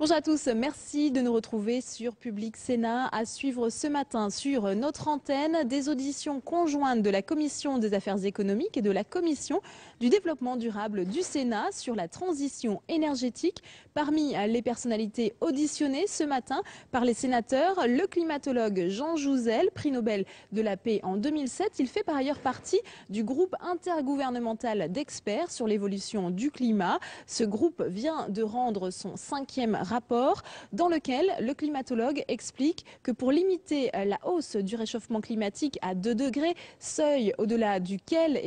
Bonjour à tous, merci de nous retrouver sur Public Sénat. À suivre ce matin sur notre antenne des auditions conjointes de la Commission des affaires économiques et de la Commission du développement durable du Sénat sur la transition énergétique. Parmi les personnalités auditionnées ce matin par les sénateurs, le climatologue Jean Jouzel, prix Nobel de la paix en 2007. Il fait par ailleurs partie du groupe intergouvernemental d'experts sur l'évolution du climat. Ce groupe vient de rendre son 5e rapport dans lequel le climatologue explique que pour limiter la hausse du réchauffement climatique à 2 degrés, seuil au-delà duquel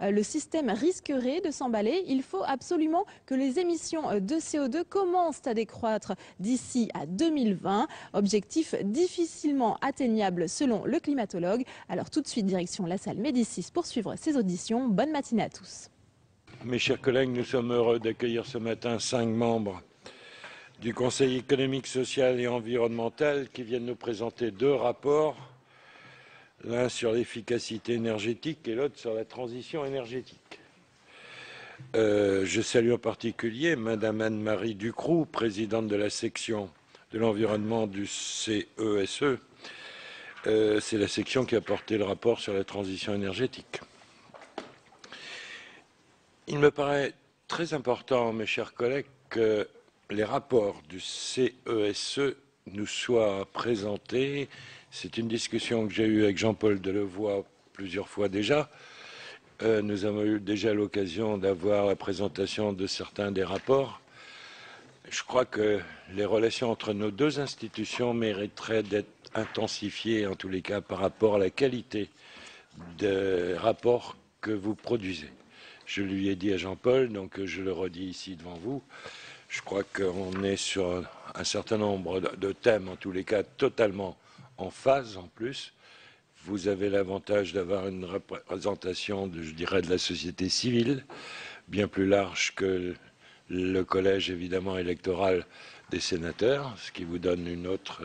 le système risquerait de s'emballer, il faut absolument que les émissions de CO2 commencent à décroître d'ici à 2020. Objectif difficilement atteignable selon le climatologue. Alors tout de suite, direction la salle Médicis pour suivre ces auditions. Bonne matinée à tous. Mes chers collègues, nous sommes heureux d'accueillir ce matin 5 membres du Conseil économique, social et environnemental qui viennent nous présenter 2 rapports, l'un sur l'efficacité énergétique et l'autre sur la transition énergétique. Je salue en particulier Madame Anne-Marie Ducroux, présidente de la section de l'environnement du CESE. C'est la section qui a porté le rapport sur la transition énergétique. Il me paraît très important, mes chers collègues, que les rapports du CESE nous soient présentés. C'est une discussion que j'ai eue avec Jean-Paul Delevoye plusieurs fois déjà. Nous avons eu déjà l'occasion d'avoir la présentation de certains des rapports. Je crois que les relations entre nos 2 institutions mériteraient d'être intensifiées, en tous les cas, par rapport à la qualité des rapports que vous produisez. Je lui ai dit à Jean-Paul, donc je le redis ici devant vous. Je crois qu'on est sur un certain nombre de thèmes, en tous les cas, totalement en phase en plus. Vous avez l'avantage d'avoir une représentation, je dirais, de la société civile, bien plus large que le collège, évidemment, électoral des sénateurs, ce qui vous donne une autre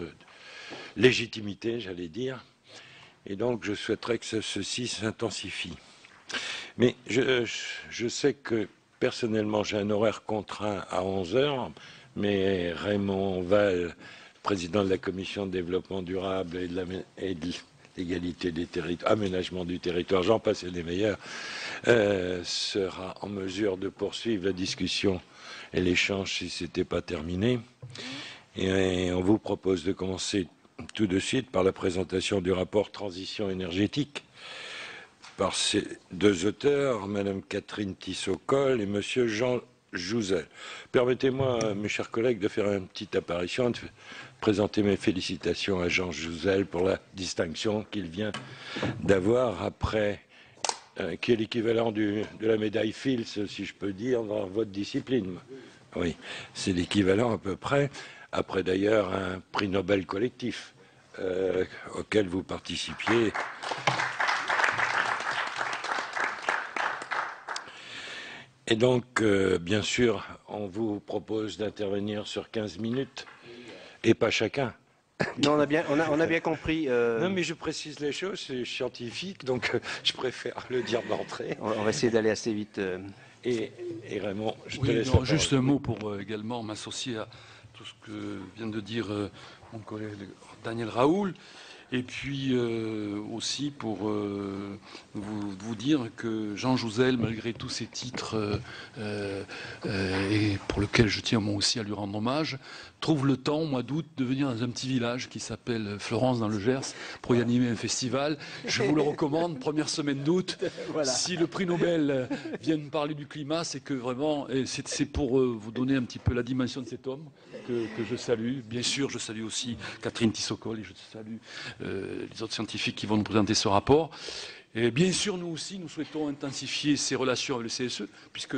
légitimité, j'allais dire. Et donc, je souhaiterais que ceci s'intensifie. Mais je sais que personnellement j'ai un horaire contraint à 11 h, mais Raymond Val, président de la commission de développement durable et de l'égalité des territoires, aménagement du territoire, j'en passe et des meilleurs, sera en mesure de poursuivre la discussion et l'échange si ce n'était pas terminé. Et on vous propose de commencer tout de suite par la présentation du rapport transition énergétique par ces 2 auteurs, Madame Catherine Tissot-Coll et Monsieur Jean Jouzel. Permettez-moi, mes chers collègues, de faire une petite apparition, de présenter mes félicitations à Jean Jouzel pour la distinction qu'il vient d'avoir après, qui est l'équivalent de la médaille Fields, si je peux dire, dans votre discipline. Oui, c'est l'équivalent à peu près, après d'ailleurs un prix Nobel collectif auquel vous participiez. Et donc, bien sûr, on vous propose d'intervenir sur 15 minutes, et pas chacun. Non, on a bien compris. Non, mais je précise les choses, c'est scientifique, donc je préfère le dire d'entrée. On va essayer d'aller assez vite. Et Raymond, je te Oui, laisse non, la parole. juste un mot pour également m'associer à tout ce que vient de dire mon collègue Daniel Raoul. Et puis aussi pour vous dire que Jean Jouzel, malgré tous ses titres, et pour lequel je tiens moi aussi à lui rendre hommage, trouve le temps au mois d'août de venir dans un petit village qui s'appelle Florence dans le Gers pour y animer un festival. Je vous le recommande, première semaine d'août. Voilà. Si le prix Nobel vient me parler du climat, c'est que vraiment, c'est pour vous donner un petit peu la dimension de cet homme que je salue. Bien sûr, je salue aussi Catherine Tissot-Coll et je salue les autres scientifiques qui vont nous présenter ce rapport. Et bien sûr, nous aussi, nous souhaitons intensifier ces relations avec le CSE, puisque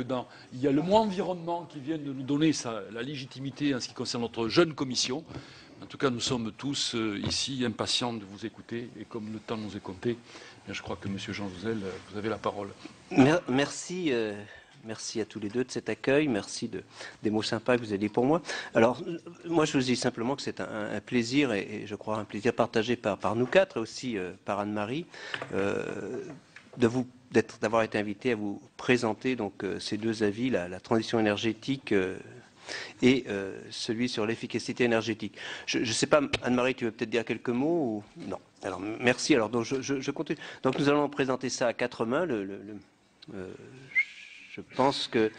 il y a le mot environnement qui vient de nous donner la légitimité en ce qui concerne notre jeune commission. En tout cas, nous sommes tous ici impatients de vous écouter, et comme le temps nous est compté, je crois que M. Jean Jouzel, vous avez la parole. Merci. Merci à tous les 2 de cet accueil, merci des mots sympas que vous avez dit pour moi. Alors, moi je vous dis simplement que c'est un plaisir, et je crois un plaisir partagé par nous 4, et aussi par Anne-Marie, d'avoir été invité à vous présenter donc, ces 2 avis, la transition énergétique et celui sur l'efficacité énergétique. Je ne sais pas, Anne-Marie, tu veux peut-être dire quelques mots ou... Non. Alors, merci. Alors, donc, je continue. Donc, nous allons présenter ça à quatre mains. Je pense que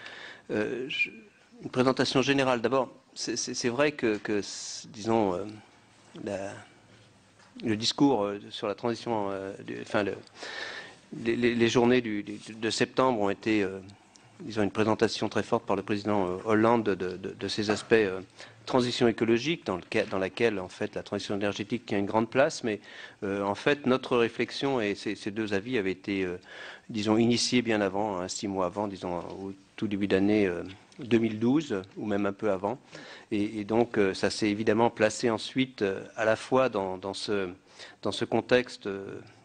une présentation générale. D'abord, c'est vrai que disons, le discours sur la transition, les journées de septembre ont été, disons, une présentation très forte par le président Hollande de ces aspects transition écologique, dans laquelle, en fait, la transition énergétique tient une grande place. Mais, en fait, notre réflexion et ces deux avis avaient été, disons, initiés bien avant, 6 mois avant, disons, au tout début d'année 2012, ou même un peu avant. Et donc, ça s'est évidemment placé ensuite à la fois dans ce contexte,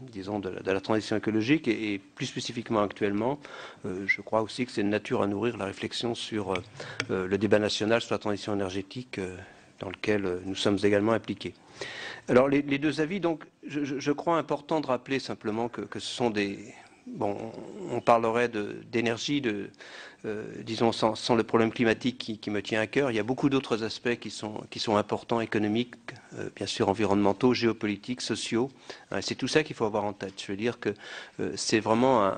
disons, de la transition écologique et plus spécifiquement actuellement, je crois aussi que c'est de nature à nourrir la réflexion sur le débat national sur la transition énergétique dans lequel nous sommes également impliqués. Alors, les deux avis, donc, je crois important de rappeler simplement que ce sont des... Bon, on parlerait d'énergie, disons, sans le problème climatique qui me tient à cœur. Il y a beaucoup d'autres aspects qui sont importants, économiques, bien sûr, environnementaux, géopolitiques, sociaux. C'est tout ça qu'il faut avoir en tête. Je veux dire que c'est vraiment,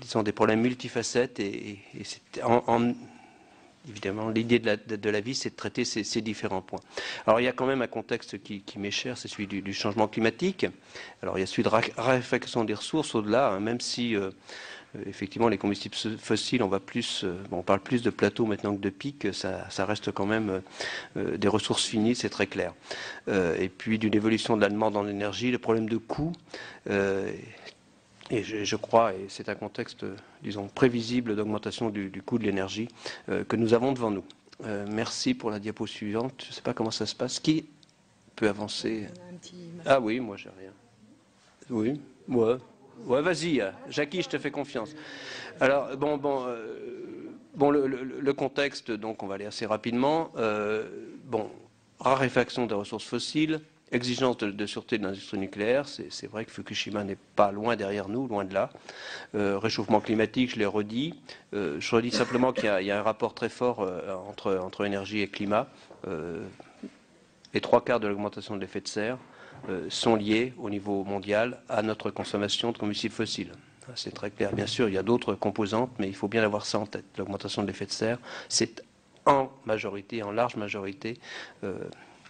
disons, des problèmes multifacettes et c'est évidemment, l'idée de la vie, c'est de traiter ces différents points. Alors, il y a quand même un contexte qui m'est cher, c'est celui du changement climatique. Alors, il y a celui de raréfaction des ressources au-delà, même si, effectivement, les combustibles fossiles, on parle plus de plateaux maintenant que de pics, ça reste quand même des ressources finies, c'est très clair. Et puis, d'une évolution de la demande en énergie, le problème de coût. Et je crois, et c'est un contexte, disons, prévisible d'augmentation du coût de l'énergie que nous avons devant nous. Merci pour la diapo suivante. Je ne sais pas comment ça se passe. Qui peut avancer? Ah oui, moi j'ai rien. Oui, ouais, vas-y, Jackie, je te fais confiance. Alors, le contexte, donc on va aller assez rapidement. Raréfaction des ressources fossiles. Exigence de sûreté de l'industrie nucléaire, c'est vrai que Fukushima n'est pas loin derrière nous, loin de là. Réchauffement climatique, je l'ai redit. Je redis simplement qu'il y a un rapport très fort entre énergie et climat. Les 3/4 de l'augmentation de l'effet de serre sont liés au niveau mondial à notre consommation de combustibles fossiles. C'est très clair. Bien sûr, il y a d'autres composantes, mais il faut bien avoir ça en tête. L'augmentation de l'effet de serre, c'est en majorité, en large majorité,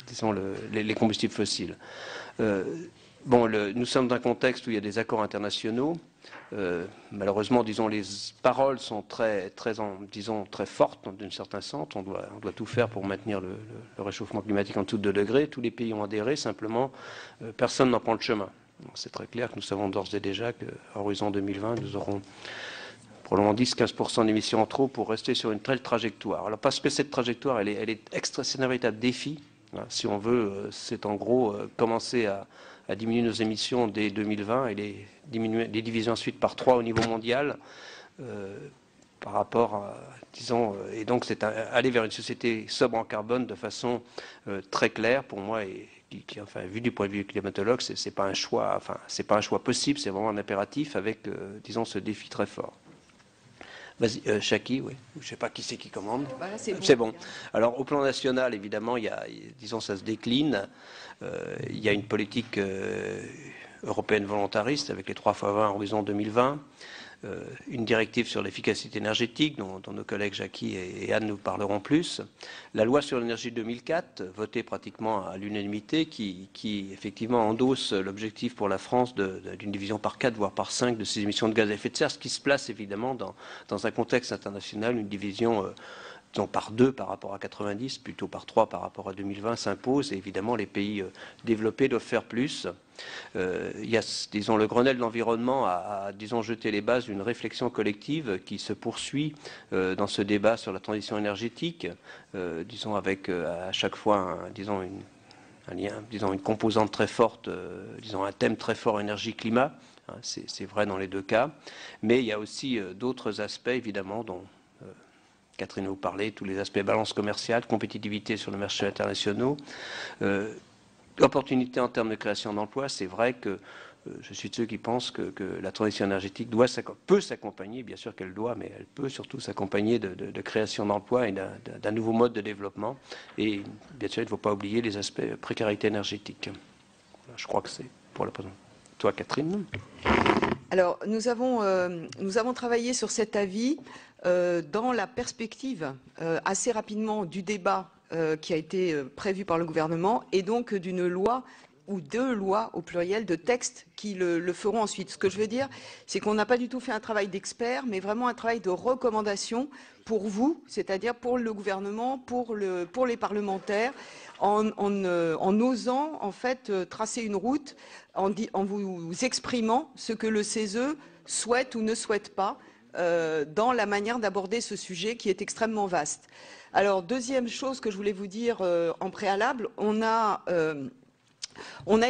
disons, les combustibles fossiles. Nous sommes dans un contexte où il y a des accords internationaux. Malheureusement, disons, les paroles sont très fortes d'un certain sens. On doit tout faire pour maintenir le réchauffement climatique en dessous de 2 degrés. Tous les pays ont adhéré, simplement, personne n'en prend le chemin. C'est très clair que nous savons d'ores et déjà qu'à horizon 2020, nous aurons probablement 10-15% d'émissions en trop pour rester sur une telle trajectoire. Alors, parce que cette trajectoire, c'est un véritable défi. Si on veut, c'est en gros commencer à diminuer nos émissions dès 2020 et les diviser ensuite par 3 au niveau mondial par rapport à, disons, et donc c'est aller vers une société sobre en carbone de façon très claire pour moi et qui, enfin, vu du point de vue climatologue, c'est pas un choix, enfin, c'est pas un choix possible, c'est vraiment un impératif avec, disons, ce défi très fort. Vas-y, Chaki, oui. Je ne sais pas qui c'est qui commande. Voilà, c'est bon. Alors, au plan national, évidemment, disons, ça se décline. Il y a une politique européenne volontariste avec les 3x20 à horizon 2020. Une directive sur l'efficacité énergétique dont nos collègues Jackie et Anne nous parleront plus. La loi sur l'énergie de 2004, votée pratiquement à l'unanimité, qui effectivement endosse l'objectif pour la France d'une division par 4, voire par 5 de ses émissions de gaz à effet de serre, ce qui se place évidemment dans un contexte international, une division disons par 2 par rapport à 90, plutôt par 3 par rapport à 2020 s'impose. Et évidemment, les pays développés doivent faire plus. Il y a, disons, le Grenelle de l'environnement a, disons, jeté les bases d'une réflexion collective qui se poursuit dans ce débat sur la transition énergétique, disons, avec à chaque fois, un lien, disons, une composante très forte, disons, un thème très fort énergie-climat. C'est vrai dans les deux cas. Mais il y a aussi d'autres aspects, évidemment, dont Catherine vous parlait, tous les aspects balance commerciale, compétitivité sur le marché international, opportunité en termes de création d'emplois. C'est vrai que je suis de ceux qui pensent que la transition énergétique peut s'accompagner, bien sûr qu'elle doit, mais elle peut surtout s'accompagner de création d'emplois et d'un nouveau mode de développement. Et bien sûr, il ne faut pas oublier les aspects précarité énergétique. Je crois que c'est pour la présentation. Toi, Catherine? Alors, nous avons travaillé sur cet avis dans la perspective assez rapidement du débat qui a été prévu par le gouvernement et donc d'une loi ou deux lois au pluriel de textes qui le feront ensuite. Ce que je veux dire, c'est qu'on n'a pas du tout fait un travail d'expert, mais vraiment un travail de recommandation pour vous, c'est-à-dire pour le gouvernement, pour les parlementaires, en osant en fait tracer une route, en vous exprimant ce que le CESE souhaite ou ne souhaite pas dans la manière d'aborder ce sujet qui est extrêmement vaste. Alors, deuxième chose que je voulais vous dire en préalable, on a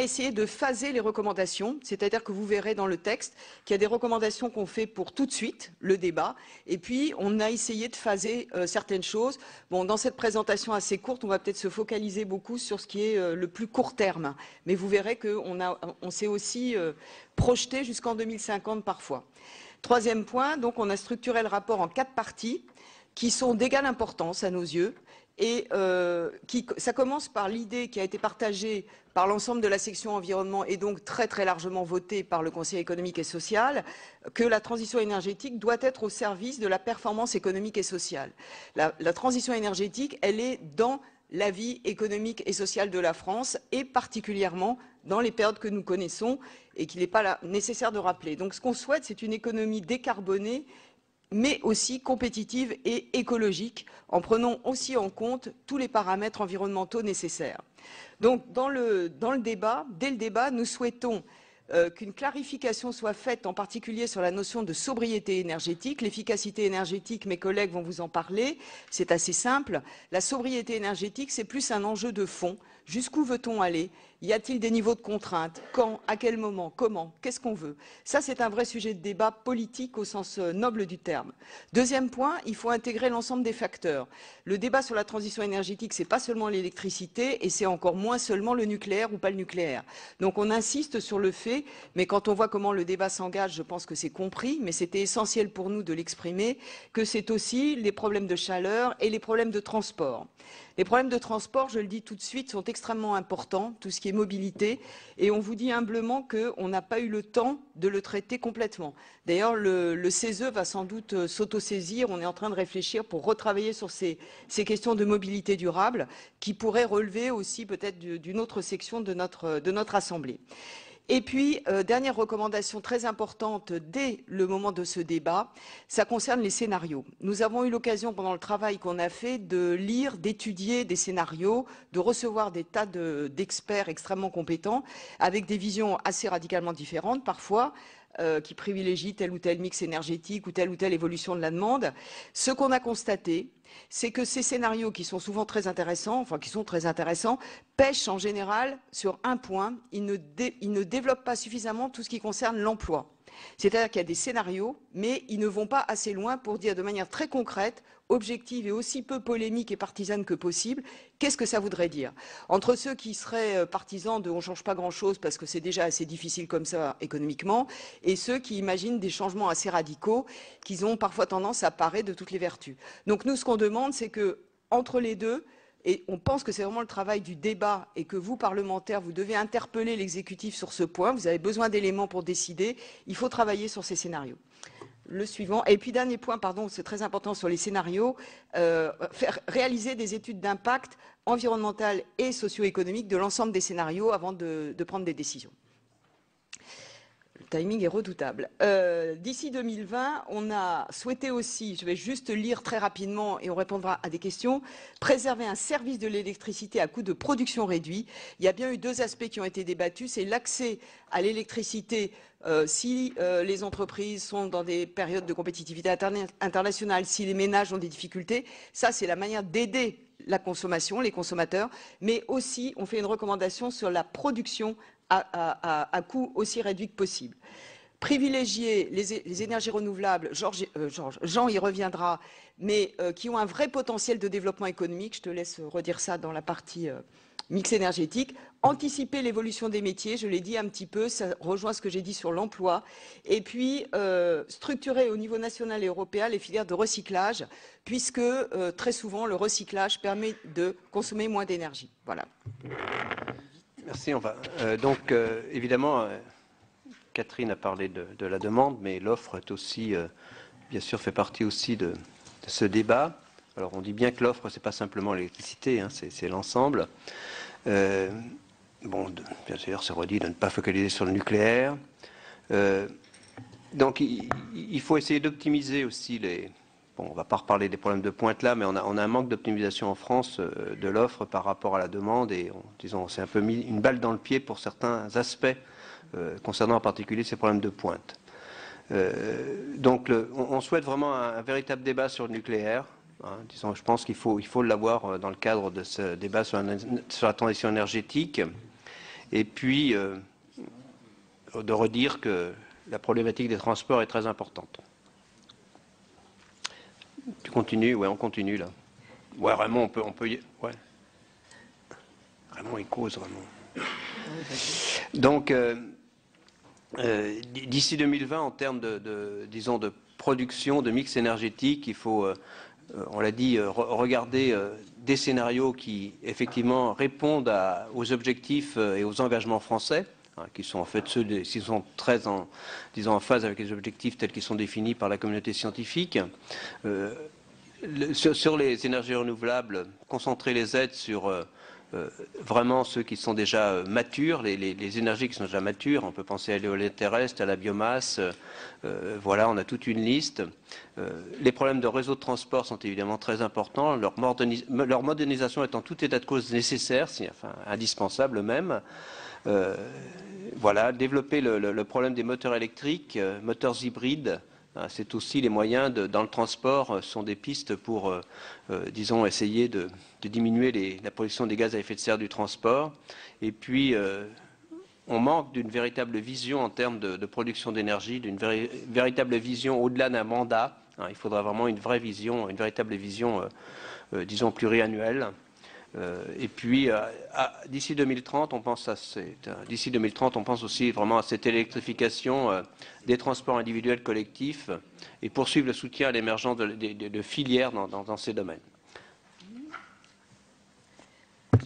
essayé de phaser les recommandations, c'est-à-dire que vous verrez dans le texte qu'il y a des recommandations qu'on fait pour tout de suite, le débat, et puis on a essayé de phaser certaines choses. Bon, dans cette présentation assez courte, on va peut-être se focaliser beaucoup sur ce qui est le plus court terme, mais vous verrez qu'on s'est aussi projeté jusqu'en 2050 parfois. Troisième point, donc on a structuré le rapport en 4 parties qui sont d'égale importance à nos yeux. Et ça commence par l'idée qui a été partagée par l'ensemble de la section environnement et donc très très largement votée par le Conseil économique et social, que la transition énergétique doit être au service de la performance économique et sociale. La transition énergétique, elle est dans la vie économique et sociale de la France et particulièrement dans les périodes que nous connaissons et qu'il n'est pas nécessaire de rappeler. Donc ce qu'on souhaite, c'est une économie décarbonée mais aussi compétitive et écologique, en prenant aussi en compte tous les paramètres environnementaux nécessaires. Donc, dès le débat, nous souhaitons qu'une clarification soit faite, en particulier sur la notion de sobriété énergétique. L'efficacité énergétique, mes collègues vont vous en parler, c'est assez simple. La sobriété énergétique, c'est plus un enjeu de fond. Jusqu'où veut-on aller? Y a-t-il des niveaux de contraintes? Quand? À quel moment? Comment? Qu'est-ce qu'on veut? Ça, c'est un vrai sujet de débat politique au sens noble du terme. Deuxième point, il faut intégrer l'ensemble des facteurs. Le débat sur la transition énergétique, c'est pas seulement l'électricité et c'est encore moins seulement le nucléaire ou pas le nucléaire. Donc on insiste sur le fait, mais quand on voit comment le débat s'engage, je pense que c'est compris, mais c'était essentiel pour nous de l'exprimer, que c'est aussi les problèmes de chaleur et les problèmes de transport. Les problèmes de transport, je le dis tout de suite, sont extrêmement importants, tout ce qui est mobilité, et on vous dit humblement qu'on n'a pas eu le temps de le traiter complètement. D'ailleurs, le CESE va sans doute s'autosaisir, on est en train de réfléchir pour retravailler sur ces questions de mobilité durable, qui pourraient relever aussi peut-être d'une autre section de notre Assemblée. Et puis, dernière recommandation très importante dès le moment de ce débat, ça concerne les scénarios. Nous avons eu l'occasion pendant le travail qu'on a fait de lire, d'étudier des scénarios, de recevoir des tas d'experts extrêmement compétents avec des visions assez radicalement différentes parfois, qui privilégient tel ou tel mix énergétique ou telle évolution de la demande. Ce qu'on a constaté, c'est que ces scénarios qui sont souvent très intéressants, pêchent en général sur un point, ils ne développent pas suffisamment tout ce qui concerne l'emploi. C'est-à-dire qu'il y a des scénarios, mais ils ne vont pas assez loin pour dire de manière très concrète, objective et aussi peu polémique et partisane que possible, qu'est-ce que ça voudrait dire. Entre ceux qui seraient partisans de on ne change pas grand-chose parce que c'est déjà assez difficile comme ça économiquement, et ceux qui imaginent des changements assez radicaux, qui ont parfois tendance à parer de toutes les vertus. Donc nous, ce qu'on demande, c'est que entre les deux, et on pense que c'est vraiment le travail du débat et que vous, parlementaires, vous devez interpeller l'exécutif sur ce point. Vous avez besoin d'éléments pour décider. Il faut travailler sur ces scénarios. Le suivant. Et puis, dernier point, pardon, c'est très important sur les scénarios, réaliser des études d'impact environnemental et socio-économique de l'ensemble des scénarios avant de prendre des décisions. Le timing est redoutable. D'ici 2020, on a souhaité aussi, je vais juste lire très rapidement et on répondra à des questions, préserver un service de l'électricité à coût de production réduit. Il y a bien eu 2 aspects qui ont été débattus, c'est l'accès à l'électricité si les entreprises sont dans des périodes de compétitivité internationale, si les ménages ont des difficultés. Ça, c'est la manière d'aider la consommation, les consommateurs, mais aussi on fait une recommandation sur la production à coût aussi réduit que possible. Privilégier les énergies renouvelables, Jean y reviendra, mais qui ont un vrai potentiel de développement économique. Je te laisse redire ça dans la partie mix énergétique, anticiper l'évolution des métiers, je l'ai dit un petit peu, ça rejoint ce que j'ai dit sur l'emploi, et puis structurer au niveau national et européen les filières de recyclage, puisque très souvent le recyclage permet de consommer moins d'énergie. Voilà. Merci. Donc évidemment, Catherine a parlé de la demande, mais l'offre est aussi, bien sûr, fait partie aussi de ce débat. Alors on dit bien que l'offre, c'est pas simplement l'électricité, hein, c'est l'ensemble. Bon, bien sûr, c'est redit de ne pas focaliser sur le nucléaire. Donc, il faut essayer d'optimiser aussi les... Bon, on ne va pas reparler des problèmes de pointe là, mais on a un manque d'optimisation en France de l'offre par rapport à la demande et, disons, c'est un peu mis une balle dans le pied pour certains aspects concernant en particulier ces problèmes de pointe. Donc, on souhaite vraiment un véritable débat sur le nucléaire. Hein, disons, je pense qu'il faut l'avoir dans le cadre de ce débat sur la transition énergétique. Et puis, de redire que la problématique des transports est très importante. Tu continues? Ouais, on continue là. Ouais, Raymond, on peut y... Ouais. Raymond, il cause, Raymond. Donc, d'ici 2020, en termes disons, de production, de mix énergétique, il faut... on l'a dit, regarder des scénarios qui, effectivement, répondent aux objectifs et aux engagements français, hein, qui sont en fait ceux qui sont très en phase avec les objectifs tels qu'ils sont définis par la communauté scientifique. Sur les énergies renouvelables, concentrer les aides sur vraiment ceux qui sont déjà matures, les énergies qui sont déjà matures. On peut penser à l'éolien terrestre, à la biomasse. Voilà, on a toute une liste. Les problèmes de réseau de transport sont évidemment très importants. Leur modernisation étant tout état de cause nécessaire, enfin indispensable même. Voilà, développer le problème des moteurs électriques, moteurs hybrides. C'est aussi les moyens, dans le transport, sont des pistes pour, disons, essayer de diminuer la pollution des gaz à effet de serre du transport. Et puis, on manque d'une véritable vision en termes de production d'énergie, d'une véritable vision au-delà d'un mandat. Hein, il faudra vraiment une vraie vision, une véritable vision, disons, pluriannuelle. Et puis, d'ici 2030, on pense aussi vraiment à cette électrification des transports individuels collectifs et poursuivre le soutien à l'émergence de filières dans ces domaines.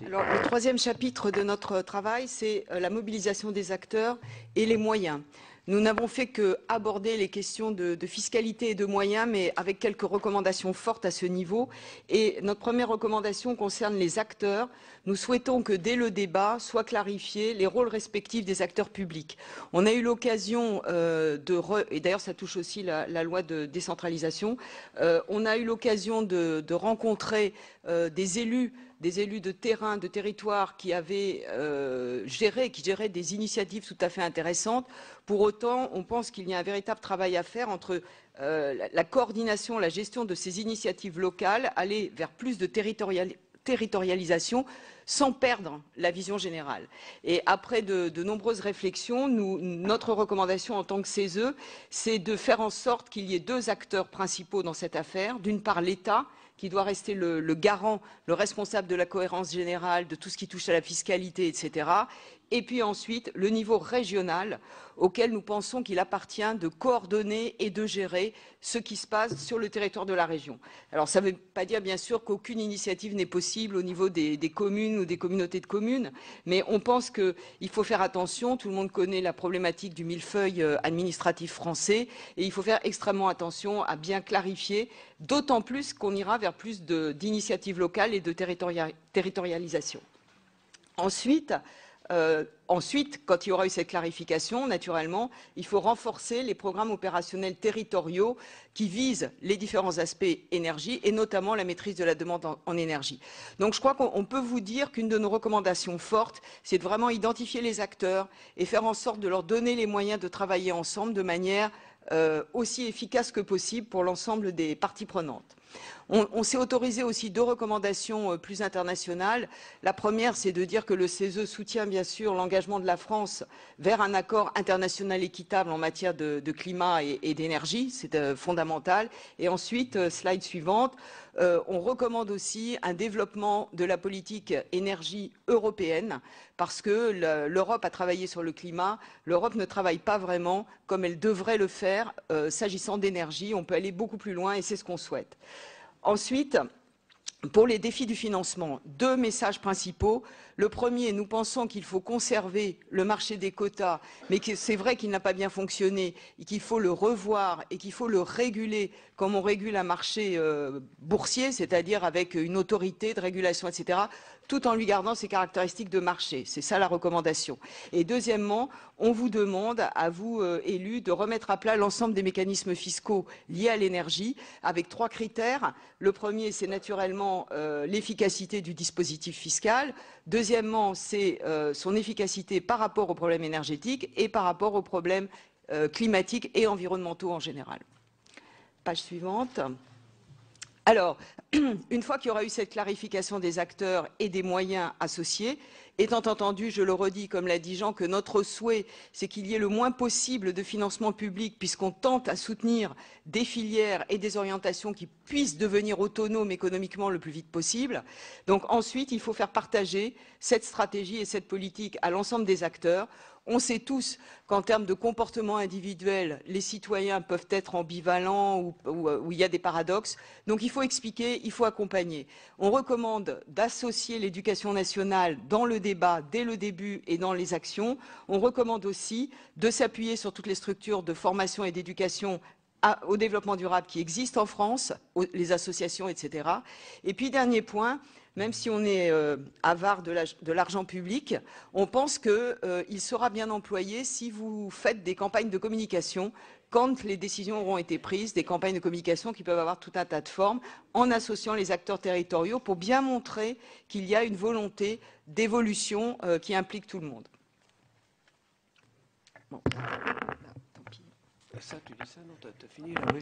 Alors, le troisième chapitre de notre travail, c'est la mobilisation des acteurs et les moyens. Nous n'avons fait qu'aborder les questions de fiscalité et de moyens, mais avec quelques recommandations fortes à ce niveau. Et notre première recommandation concerne les acteurs. Nous souhaitons que dès le débat soient clarifiés les rôles respectifs des acteurs publics. On a eu l'occasion et d'ailleurs ça touche aussi la loi de décentralisation, on a eu l'occasion de rencontrer des élus de terrain, de territoire qui avaient qui géraient des initiatives tout à fait intéressantes. Pour autant, on pense qu'il y a un véritable travail à faire entre la coordination, la gestion de ces initiatives locales, aller vers plus de territorialisation sans perdre la vision générale. Et après de nombreuses réflexions, notre recommandation en tant que CESE, c'est de faire en sorte qu'il y ait deux acteurs principaux dans cette affaire. D'une part, l'État, qui doit rester le garant, le responsable de la cohérence générale, de tout ce qui touche à la fiscalité, etc. Et puis ensuite, le niveau régional, auquel nous pensons qu'il appartient de coordonner et de gérer ce qui se passe sur le territoire de la région. Alors ça ne veut pas dire bien sûr qu'aucune initiative n'est possible au niveau des communes ou des communautés de communes, mais on pense qu'il faut faire attention. Tout le monde connaît la problématique du millefeuille administratif français et il faut faire extrêmement attention à bien clarifier, d'autant plus qu'on ira vers plus d'initiatives locales et de territorialisation. Ensuite, quand il y aura eu cette clarification, naturellement, il faut renforcer les programmes opérationnels territoriaux qui visent les différents aspects énergie et notamment la maîtrise de la demande en énergie. Donc je crois qu'on peut vous dire qu'une de nos recommandations fortes, c'est de vraiment identifier les acteurs et faire en sorte de leur donner les moyens de travailler ensemble de manière aussi efficace que possible pour l'ensemble des parties prenantes. On s'est autorisé aussi 2 recommandations plus internationales. La première, c'est de dire que le CESE soutient bien sûr l'engagement de la France vers un accord international équitable en matière de climat et d'énergie. C'est fondamental. Et ensuite, slide suivante, on recommande aussi un développement de la politique énergie européenne parce que l'Europe a travaillé sur le climat. L'Europe ne travaille pas vraiment comme elle devrait le faire s'agissant d'énergie. On peut aller beaucoup plus loin et c'est ce qu'on souhaite. Ensuite, pour les défis du financement, 2 messages principaux. Le premier, nous pensons qu'il faut conserver le marché des quotas, mais que c'est vrai qu'il n'a pas bien fonctionné et qu'il faut le revoir et qu'il faut le réguler comme on régule un marché boursier, c'est-à-dire avec une autorité de régulation, etc., tout en lui gardant ses caractéristiques de marché. C'est ça la recommandation. Et deuxièmement, on vous demande, à vous élus, de remettre à plat l'ensemble des mécanismes fiscaux liés à l'énergie avec 3 critères. Le premier, c'est naturellement l'efficacité du dispositif fiscal. Deuxièmement, c'est son efficacité par rapport aux problèmes énergétiques et par rapport aux problèmes climatiques et environnementaux en général. Page suivante. Alors, une fois qu'il y aura eu cette clarification des acteurs et des moyens associés, étant entendu, je le redis, comme l'a dit Jean, que notre souhait, c'est qu'il y ait le moins possible de financement public, puisqu'on tente à soutenir des filières et des orientations qui puissent devenir autonomes économiquement le plus vite possible. Donc ensuite, il faut faire partager cette stratégie et cette politique à l'ensemble des acteurs. On sait tous qu'en termes de comportement individuel, les citoyens peuvent être ambivalents ou il y a des paradoxes. Donc il faut expliquer, il faut accompagner. On recommande d'associer l'éducation nationale dans le débat dès le début et dans les actions. On recommande aussi de s'appuyer sur toutes les structures de formation et d'éducation au développement durable qui existent en France, les associations, etc. Et puis, dernier point, même si on est avare de l'argent public, on pense qu'il sera bien employé si vous faites des campagnes de communication quand les décisions auront été prises, des campagnes de communication qui peuvent avoir tout un tas de formes, en associant les acteurs territoriaux pour bien montrer qu'il y a une volonté d'évolution qui implique tout le monde. Bon. Ça, tu dis ça, non? T'as fini là, oui.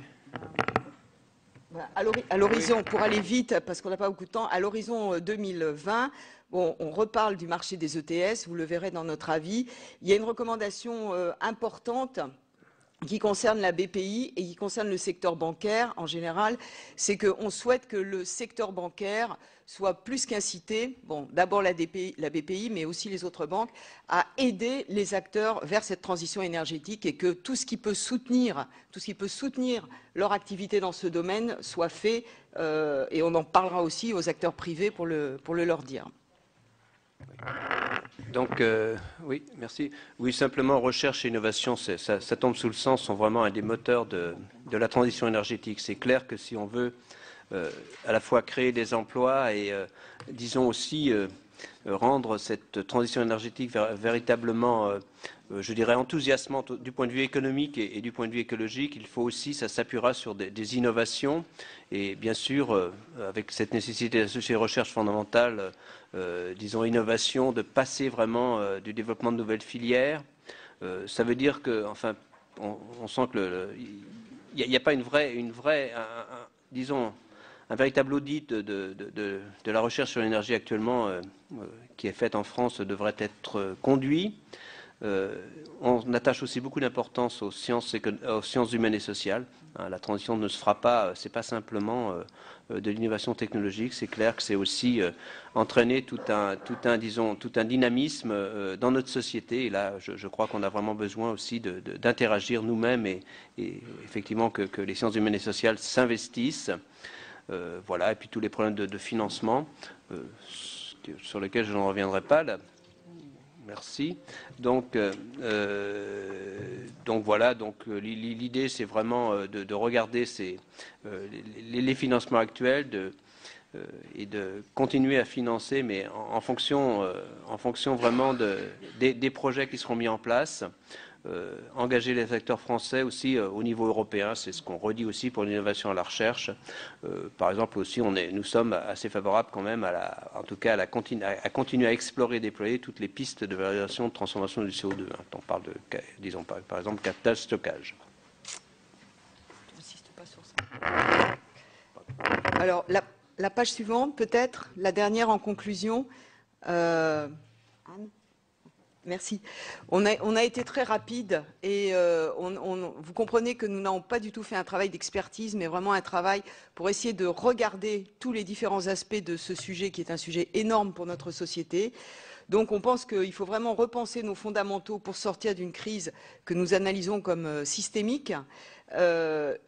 Voilà, à l'horizon, pour aller vite, parce qu'on n'a pas beaucoup de temps, à l'horizon 2020, bon, on reparle du marché des ETS, vous le verrez dans notre avis. Il y a une recommandation importante qui concerne la BPI et qui concerne le secteur bancaire en général, c'est qu'on souhaite que le secteur bancaire soit plus qu'incité, bon, d'abord la BPI, mais aussi les autres banques, à aider les acteurs vers cette transition énergétique et que tout ce qui peut soutenir leur activité dans ce domaine soit fait, et on en parlera aussi aux acteurs privés pour le leur dire. Donc, oui, merci. Oui, simplement, recherche et innovation, ça tombe sous le sens, sont vraiment un des moteurs de la transition énergétique. C'est clair que si on veut à la fois créer des emplois et, disons aussi, rendre cette transition énergétique véritablement, je dirais, enthousiasmante du point de vue économique et du point de vue écologique, il faut aussi, ça s'appuiera sur des innovations et bien sûr, avec cette nécessité d'associer recherche fondamentale, disons innovation, de passer vraiment du développement de nouvelles filières. Ça veut dire que, enfin, on sent que il n'y a pas disons, un véritable audit de la recherche sur l'énergie actuellement qui est faite en France devrait être conduit. On attache aussi beaucoup d'importance aux sciences humaines et sociales. La transition ne se fera pas, c'est pas simplement de l'innovation technologique, c'est clair que c'est aussi entraîner tout un dynamisme dans notre société. Et là, je crois qu'on a vraiment besoin aussi d'interagir nous-mêmes et effectivement que les sciences humaines et sociales s'investissent. Voilà, et puis tous les problèmes de financement sur lesquels je n'en reviendrai pas là. Merci. Donc voilà. Donc l'idée, c'est vraiment de regarder les financements actuels et de continuer à financer, mais en fonction vraiment des projets qui seront mis en place. Engager les acteurs français aussi au niveau européen, c'est ce qu'on redit aussi pour l'innovation à la recherche. Par exemple aussi, nous sommes assez favorables quand même à continuer à explorer et déployer toutes les pistes de valorisation de transformation du CO2. On parle de, disons par exemple, captage, stockage. Je n'insiste pas sur ça. Alors, la page suivante, peut-être, la dernière en conclusion. Anne ? Merci. On a été très rapide et vous comprenez que nous n'avons pas du tout fait un travail d'expertise, mais vraiment un travail pour essayer de regarder tous les différents aspects de ce sujet qui est un sujet énorme pour notre société. Donc on pense qu'il faut vraiment repenser nos fondamentaux pour sortir d'une crise que nous analysons comme systémique.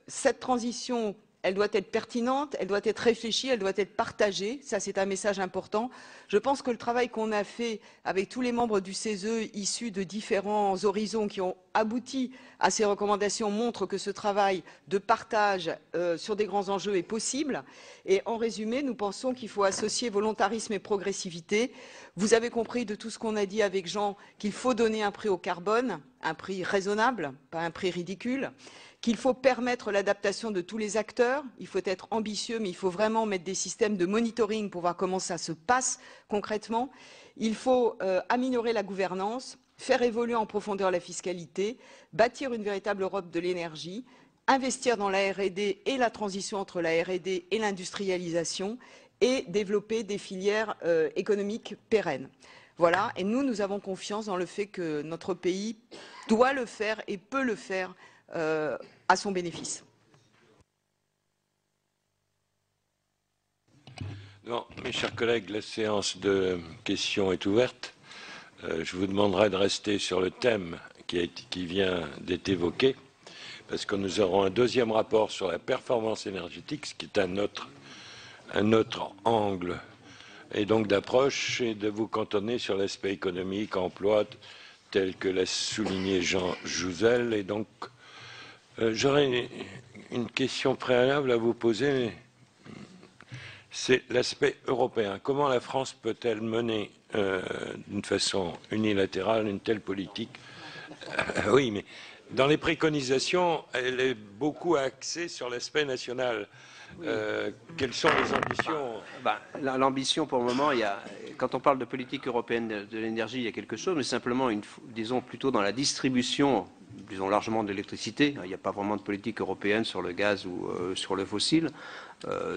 Cette transition, elle doit être pertinente, elle doit être réfléchie, elle doit être partagée. Ça, c'est un message important. Je pense que le travail qu'on a fait avec tous les membres du CESE issus de différents horizons qui ont abouti à ces recommandations montre que ce travail de partage sur des grands enjeux est possible. Et en résumé, nous pensons qu'il faut associer volontarisme et progressivité. Vous avez compris de tout ce qu'on a dit avec Jean qu'il faut donner un prix au carbone, un prix raisonnable, pas un prix ridicule, qu'il faut permettre l'adaptation de tous les acteurs, il faut être ambitieux, mais il faut vraiment mettre des systèmes de monitoring pour voir comment ça se passe concrètement. Il faut améliorer la gouvernance, faire évoluer en profondeur la fiscalité, bâtir une véritable Europe de l'énergie, investir dans la R&D et la transition entre la R&D et l'industrialisation et développer des filières économiques pérennes. Voilà, et nous avons confiance dans le fait que notre pays doit le faire et peut le faire à son bénéfice. Non, mes chers collègues, la séance de questions est ouverte. Je vous demanderai de rester sur le thème qui vient d'être évoqué, parce que nous aurons un deuxième rapport sur la performance énergétique, ce qui est un autre angle, et donc d'approche, et de vous cantonner sur l'aspect économique, emploi, tel que l'a souligné Jean Jouzel. Et donc, j'aurais une question préalable à vous poser. C'est l'aspect européen. Comment la France peut-elle mener d'une façon unilatérale une telle politique? Oui, mais dans les préconisations, elle est beaucoup axée sur l'aspect national. Quelles sont les ambitions? L'ambition, pour le moment, quand on parle de politique européenne de l'énergie, il y a quelque chose, mais simplement, disons, plutôt dans la distribution, disons largement de l'électricité. Il n'y a pas vraiment de politique européenne sur le gaz ou sur le fossile.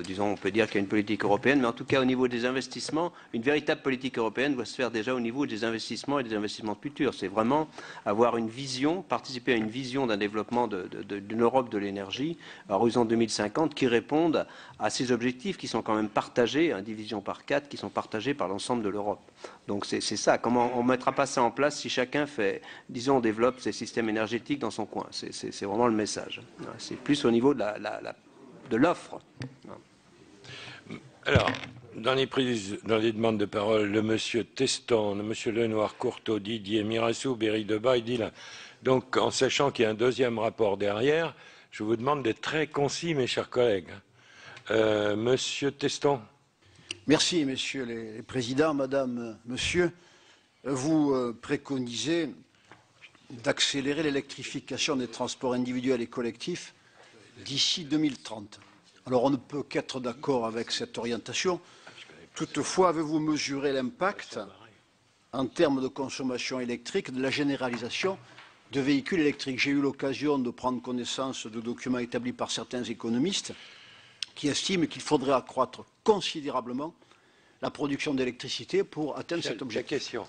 Disons, on peut dire qu'il y a une politique européenne, mais en tout cas, au niveau des investissements, une véritable politique européenne doit se faire déjà au niveau des investissements et des investissements futurs. C'est vraiment avoir une vision, participer à une vision d'un développement d'une Europe de l'énergie à horizon 2050 qui réponde à ces objectifs qui sont quand même partagés, division par 4, qui sont partagés par l'ensemble de l'Europe. Donc c'est ça. Comment on ne mettra pas ça en place si chacun fait, disons, développe ses systèmes énergétiques dans son coin. C'est vraiment le message. C'est plus au niveau de l'offre. Alors, dans les demandes de parole, le monsieur Teston, le monsieur Lenoir, Courteau, Didier, Mirassou, Berry Debat et Dylan. Donc, en sachant qu'il y a un deuxième rapport derrière, je vous demande d'être très concis, mes chers collègues. Monsieur Teston. Merci, messieurs les présidents, madame, monsieur. Vous préconisez d'accélérer l'électrification des transports individuels et collectifs d'ici 2030. Alors on ne peut qu'être d'accord avec cette orientation. Toutefois, avez-vous mesuré l'impact en termes de consommation électrique de la généralisation de véhicules électriques? J'ai eu l'occasion de prendre connaissance de documents établis par certains économistes qui estiment qu'il faudrait accroître considérablement la production d'électricité pour atteindre cet objectif. La question.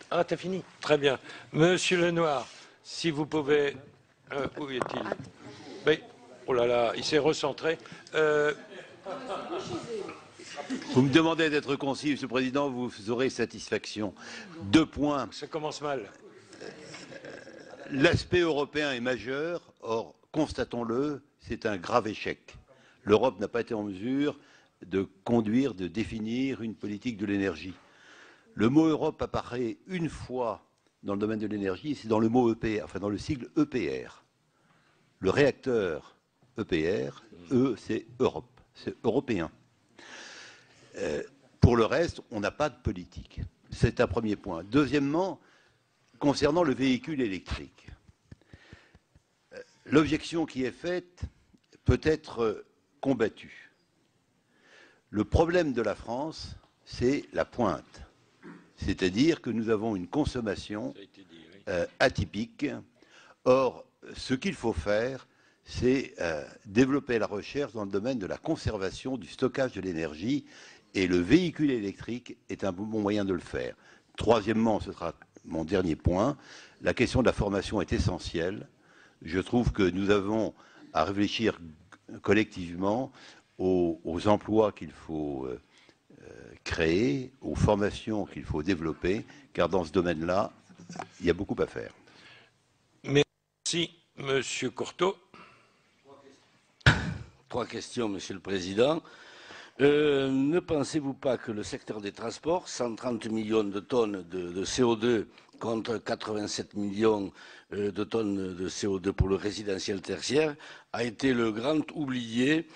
Ah, t'as fini. Très bien. Monsieur Lenoir, si vous pouvez... où est-il? Oui. Oh là là, il s'est recentré. Vous me demandez d'être concis, Monsieur le Président, vous aurez satisfaction. 2 points. Ça commence mal. L'aspect européen est majeur, or, constatons-le, c'est un grave échec. L'Europe n'a pas été en mesure de conduire, de définir une politique de l'énergie. Le mot Europe apparaît une fois dans le domaine de l'énergie, c'est dans le mot EPR, enfin dans le sigle EPR. Le réacteur EPR, c'est Europe, c'est européen. Pour le reste, on n'a pas de politique. C'est un premier point. Deuxièmement, concernant le véhicule électrique, l'objection qui est faite peut être combattue. Le problème de la France, c'est la pointe. C'est-à-dire que nous avons une consommation atypique. Or, ce qu'il faut faire, c'est développer la recherche dans le domaine de la conservation, du stockage de l'énergie, et le véhicule électrique est un bon moyen de le faire. Troisièmement, ce sera mon dernier point, la question de la formation est essentielle. Je trouve que nous avons à réfléchir collectivement aux emplois qu'il faut créer, aux formations qu'il faut développer, car dans ce domaine-là, il y a beaucoup à faire. Merci, Monsieur Courteau. Trois questions, Monsieur le Président. Ne pensez-vous pas que le secteur des transports, 130 millions de tonnes de CO2 contre 87 millions de tonnes de CO2 pour le résidentiel tertiaire, a été le grand oublié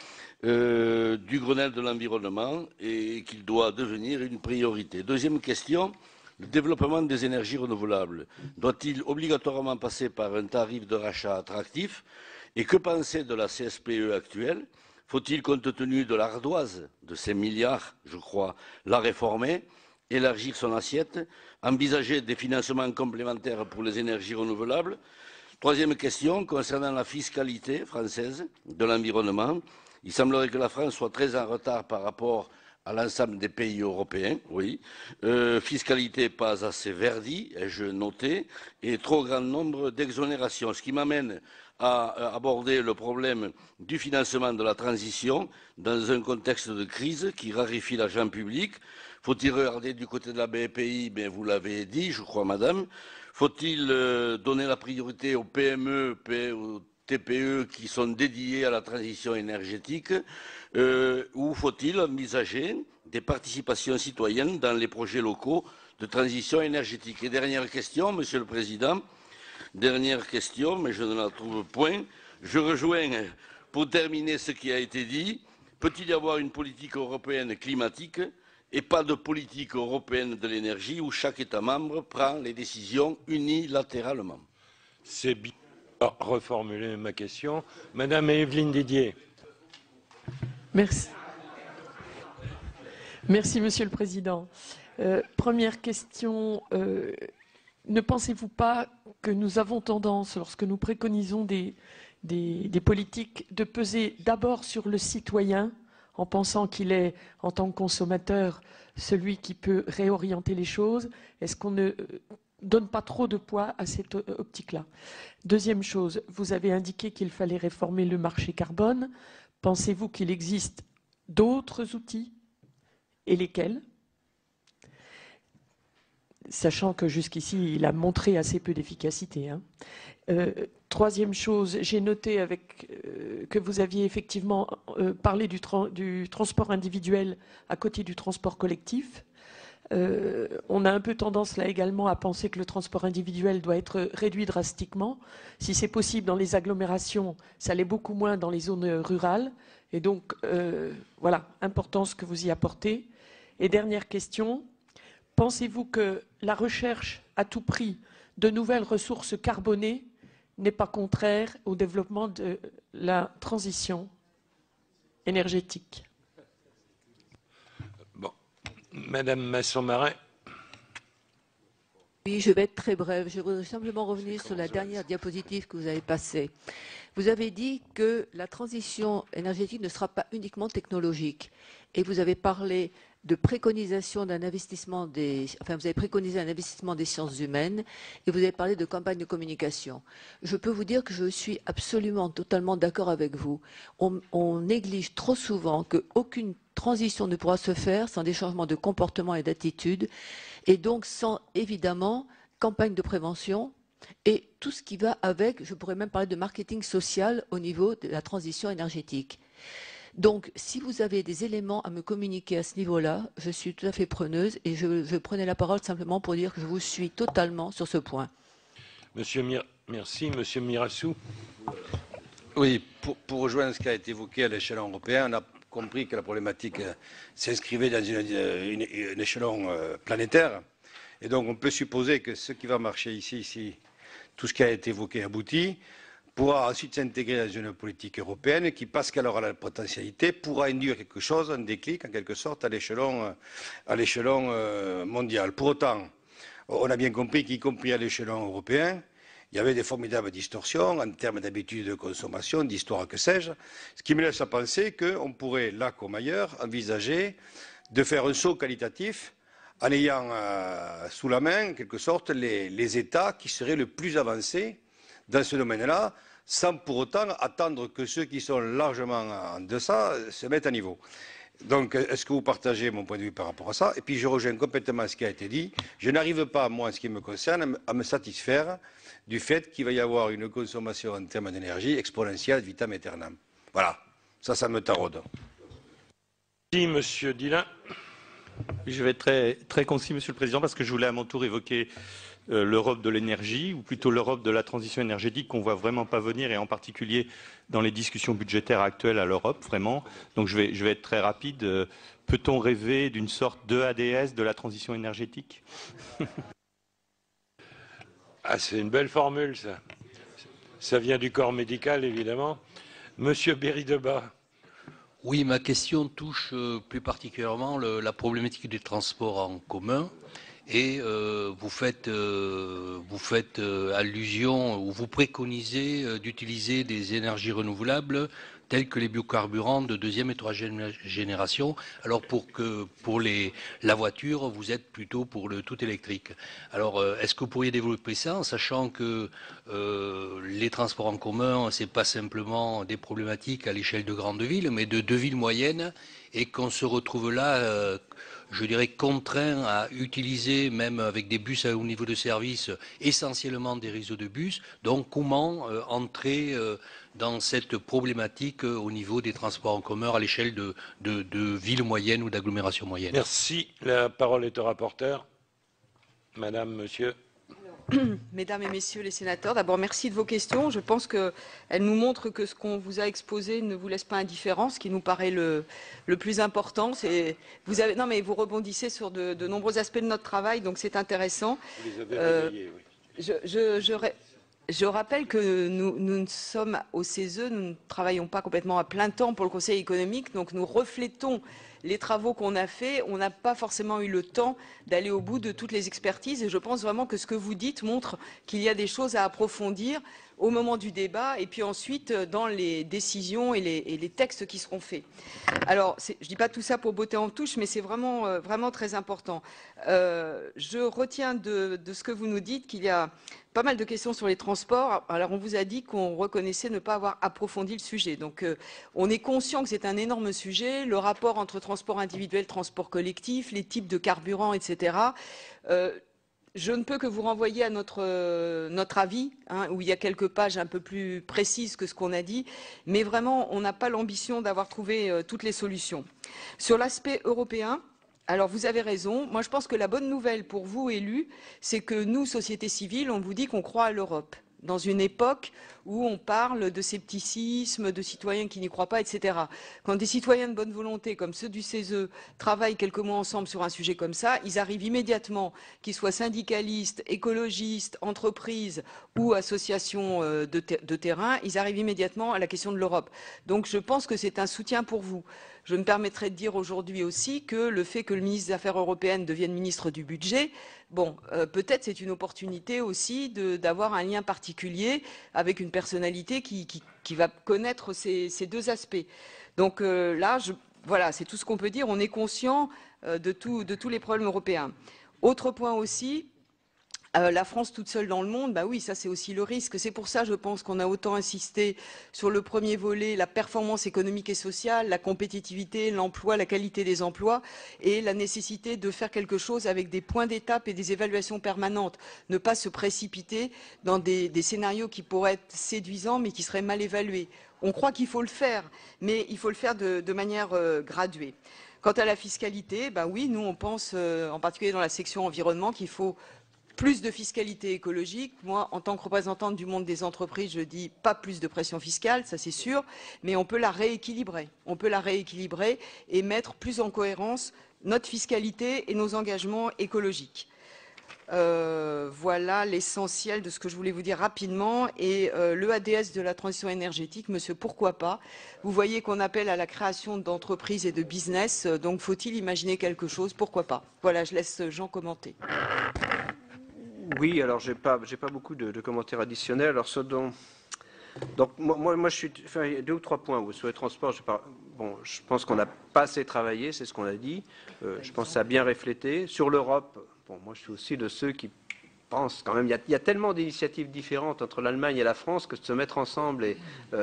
du Grenelle de l'environnement et qu'il doit devenir une priorité? Deuxième question, le développement des énergies renouvelables doit-il obligatoirement passer par un tarif de rachat attractif? Et que penser de la CSPE actuelle? Faut-il, compte tenu de l'ardoise de ces milliards, je crois, la réformer, élargir son assiette, envisager des financements complémentaires pour les énergies renouvelables? Troisième question, concernant la fiscalité française de l'environnement. Il semblerait que la France soit très en retard par rapport à l'ensemble des pays européens, oui. Fiscalité pas assez verdie, ai-je noté, et trop grand nombre d'exonérations, ce qui m'amène à aborder le problème du financement de la transition dans un contexte de crise qui raréfie l'argent public. Faut-il regarder du côté de la BPI? Bien, vous l'avez dit, je crois, madame. Faut-il donner la priorité aux PME, aux TPE qui sont dédiés à la transition énergétique, ou faut-il envisager des participations citoyennes dans les projets locaux de transition énergétique? Et dernière question, Monsieur le Président, dernière question, mais je ne la trouve point. Je rejoins, pour terminer, ce qui a été dit. Peut-il y avoir une politique européenne climatique et pas de politique européenne de l'énergie où chaque État membre prend les décisions unilatéralement? C'est bien reformuler ma question. Madame Evelyne Didier. Merci. Merci, Monsieur le Président. Première question. Ne pensez-vous pas que nous avons tendance, lorsque nous préconisons des politiques, de peser d'abord sur le citoyen, en pensant qu'il est, en tant que consommateur, celui qui peut réorienter les choses? Est-ce qu'on ne donne pas trop de poids à cette optique-là? Deuxième chose, vous avez indiqué qu'il fallait réformer le marché carbone. Pensez-vous qu'il existe d'autres outils, et lesquels? Sachant que jusqu'ici, il a montré assez peu d'efficacité. Hein. Troisième chose, j'ai noté que vous aviez effectivement parlé du transport individuel à côté du transport collectif. On a un peu tendance là également à penser que le transport individuel doit être réduit drastiquement. Si c'est possible dans les agglomérations, ça l'est beaucoup moins dans les zones rurales. Et donc, voilà, important ce que vous y apportez. Et dernière question, pensez-vous que la recherche à tout prix de nouvelles ressources carbonées n'est pas contraire au développement de la transition énergétique? Bon. Madame Masson-Marin. Oui, je vais être très brève. Je voudrais simplement revenir sur la dernière diapositive que vous avez passée. Vous avez dit que la transition énergétique ne sera pas uniquement technologique. Et vous avez parlé de préconisation d'un investissement vous avez préconisé un investissement des sciences humaines et vous avez parlé de campagne de communication. Je peux vous dire que je suis absolument, totalement d'accord avec vous. On néglige trop souvent qu'aucune transition ne pourra se faire sans des changements de comportement et d'attitude et donc sans, évidemment, campagne de prévention et tout ce qui va avec, je pourrais même parler de marketing social au niveau de la transition énergétique. Donc, si vous avez des éléments à me communiquer à ce niveau-là, je suis tout à fait preneuse et je prenais la parole simplement pour dire que je vous suis totalement sur ce point. Merci. Monsieur Mirassou. Oui, pour rejoindre ce qui a été évoqué à l'échelon européen, on a compris que la problématique s'inscrivait dans un échelon planétaire. Et donc, on peut supposer que ce qui va marcher ici, tout ce qui a été évoqué aboutit, pourra ensuite s'intégrer dans une politique européenne qui, parce qu'elle aura la potentialité, pourra induire quelque chose, un déclic en quelque sorte à l'échelon mondial. Pour autant, on a bien compris qu'y compris à l'échelon européen, il y avait des formidables distorsions en termes d'habitudes de consommation, d'histoire, que sais-je, ce qui me laisse à penser qu'on pourrait, là comme ailleurs, envisager de faire un saut qualitatif en ayant sous la main, en quelque sorte, les États qui seraient le plus avancés dans ce domaine-là, sans pour autant attendre que ceux qui sont largement en deçà se mettent à niveau. Donc, est-ce que vous partagez mon point de vue par rapport à ça? Et puis, je rejoins complètement ce qui a été dit. Je n'arrive pas, moi, en ce qui me concerne, à me satisfaire du fait qu'il va y avoir une consommation en termes d'énergie exponentielle ad vitam aeternam. Voilà, ça me taraude. Merci, Monsieur Dillin. Je vais être très concis, Monsieur le Président, parce que je voulais à mon tour évoquer l'Europe de l'énergie, ou plutôt l'Europe de la transition énergétique qu'on ne voit vraiment pas venir, et en particulier dans les discussions budgétaires actuelles à l'Europe, vraiment. Donc je vais être très rapide. Peut-on rêver d'une sorte d'EADS de la transition énergétique? Ah, c'est une belle formule, ça. Ça vient du corps médical, évidemment. Monsieur Berry-Debat. Oui, ma question touche plus particulièrement la problématique des transports en commun. Et vous faites allusion ou vous préconisez d'utiliser des énergies renouvelables telles que les biocarburants de deuxième et troisième génération. Alors pour la voiture, vous êtes plutôt pour le tout électrique. Alors est-ce que vous pourriez développer ça en sachant que les transports en commun, c'est pas simplement des problématiques à l'échelle de grandes villes, mais de villes moyennes, et qu'on se retrouve là je dirais contraint à utiliser, même avec des bus à haut niveau de service, essentiellement des réseaux de bus. Donc comment entrer dans cette problématique au niveau des transports en commun à l'échelle de villes moyennes ou d'agglomérations moyennes? Merci. La parole est au rapporteur. Madame, monsieur. Mesdames et messieurs les sénateurs, d'abord merci de vos questions. Je pense qu'elles nous montrent que ce qu'on vous a exposé ne vous laisse pas indifférent, ce qui nous paraît le plus important. Non, mais vous rebondissez sur de nombreux aspects de notre travail, donc c'est intéressant. Vous les avez réveillés, oui. Je rappelle que nous sommes au CESE, nous ne travaillons pas complètement à plein temps pour le Conseil économique, donc nous reflétons les travaux qu'on a faits. On n'a pas forcément eu le temps d'aller au bout de toutes les expertises, et je pense vraiment que ce que vous dites montre qu'il y a des choses à approfondir au moment du débat et puis ensuite dans les décisions et les textes qui seront faits. Alors, je ne dis pas tout ça pour botter en touche, mais c'est vraiment, vraiment très important. Je retiens de ce que vous nous dites qu'il y a pas mal de questions sur les transports. Alors, on vous a dit qu'on reconnaissait ne pas avoir approfondi le sujet. Donc, on est conscient que c'est un énorme sujet. Le rapport entre transport individuel, transport collectif, les types de carburants, etc. Je ne peux que vous renvoyer à notre avis, où il y a quelques pages un peu plus précises que ce qu'on a dit, mais vraiment, on n'a pas l'ambition d'avoir trouvé toutes les solutions. Sur l'aspect européen, alors vous avez raison, moi je pense que la bonne nouvelle pour vous, élus, c'est que nous, société civile, on vous dit qu'on croit à l'Europe. Dans une époque où on parle de scepticisme, de citoyens qui n'y croient pas, etc. Quand des citoyens de bonne volonté, comme ceux du CESE, travaillent quelques mois ensemble sur un sujet comme ça, ils arrivent immédiatement, qu'ils soient syndicalistes, écologistes, entreprises ou associations de terrain, ils arrivent immédiatement à la question de l'Europe. Donc je pense que c'est un soutien pour vous. Je me permettrai de dire aujourd'hui aussi que le fait que le ministre des Affaires européennes devienne ministre du budget, bon, peut-être c'est une opportunité aussi d'avoir un lien particulier avec une personnalité qui va connaître ces deux aspects. Donc là, voilà, c'est tout ce qu'on peut dire. On est conscient de tous les problèmes européens. Autre point aussi, la France toute seule dans le monde, bah oui, ça c'est aussi le risque. C'est pour ça, je pense, qu'on a autant insisté sur le premier volet, la performance économique et sociale, la compétitivité, l'emploi, la qualité des emplois et la nécessité de faire quelque chose avec des points d'étape et des évaluations permanentes. Ne pas se précipiter dans des scénarios qui pourraient être séduisants mais qui seraient mal évalués. On croit qu'il faut le faire, mais il faut le faire de manière graduée. Quant à la fiscalité, bah oui, nous on pense, en particulier dans la section environnement, qu'il faut plus de fiscalité écologique. Moi, en tant que représentante du monde des entreprises, je dis pas plus de pression fiscale, ça c'est sûr, mais on peut la rééquilibrer. On peut la rééquilibrer et mettre plus en cohérence notre fiscalité et nos engagements écologiques. Voilà l'essentiel de ce que je voulais vous dire rapidement. Et le ADS de la transition énergétique, monsieur, pourquoi pas? Vous voyez qu'on appelle à la création d'entreprises et de business, donc faut-il imaginer quelque chose? Pourquoi pas? Voilà, je laisse Jean commenter. Oui, alors j'ai pas beaucoup de commentaires additionnels. Alors donc moi je suis, enfin, il y a 2 ou 3 points sur les transports. Je pense qu'on n'a pas assez travaillé, c'est ce qu'on a dit. Je pense que ça a bien reflété. Sur l'Europe, moi je suis aussi de ceux qui pensent quand même, il y a tellement d'initiatives différentes entre l'Allemagne et la France que de se mettre ensemble,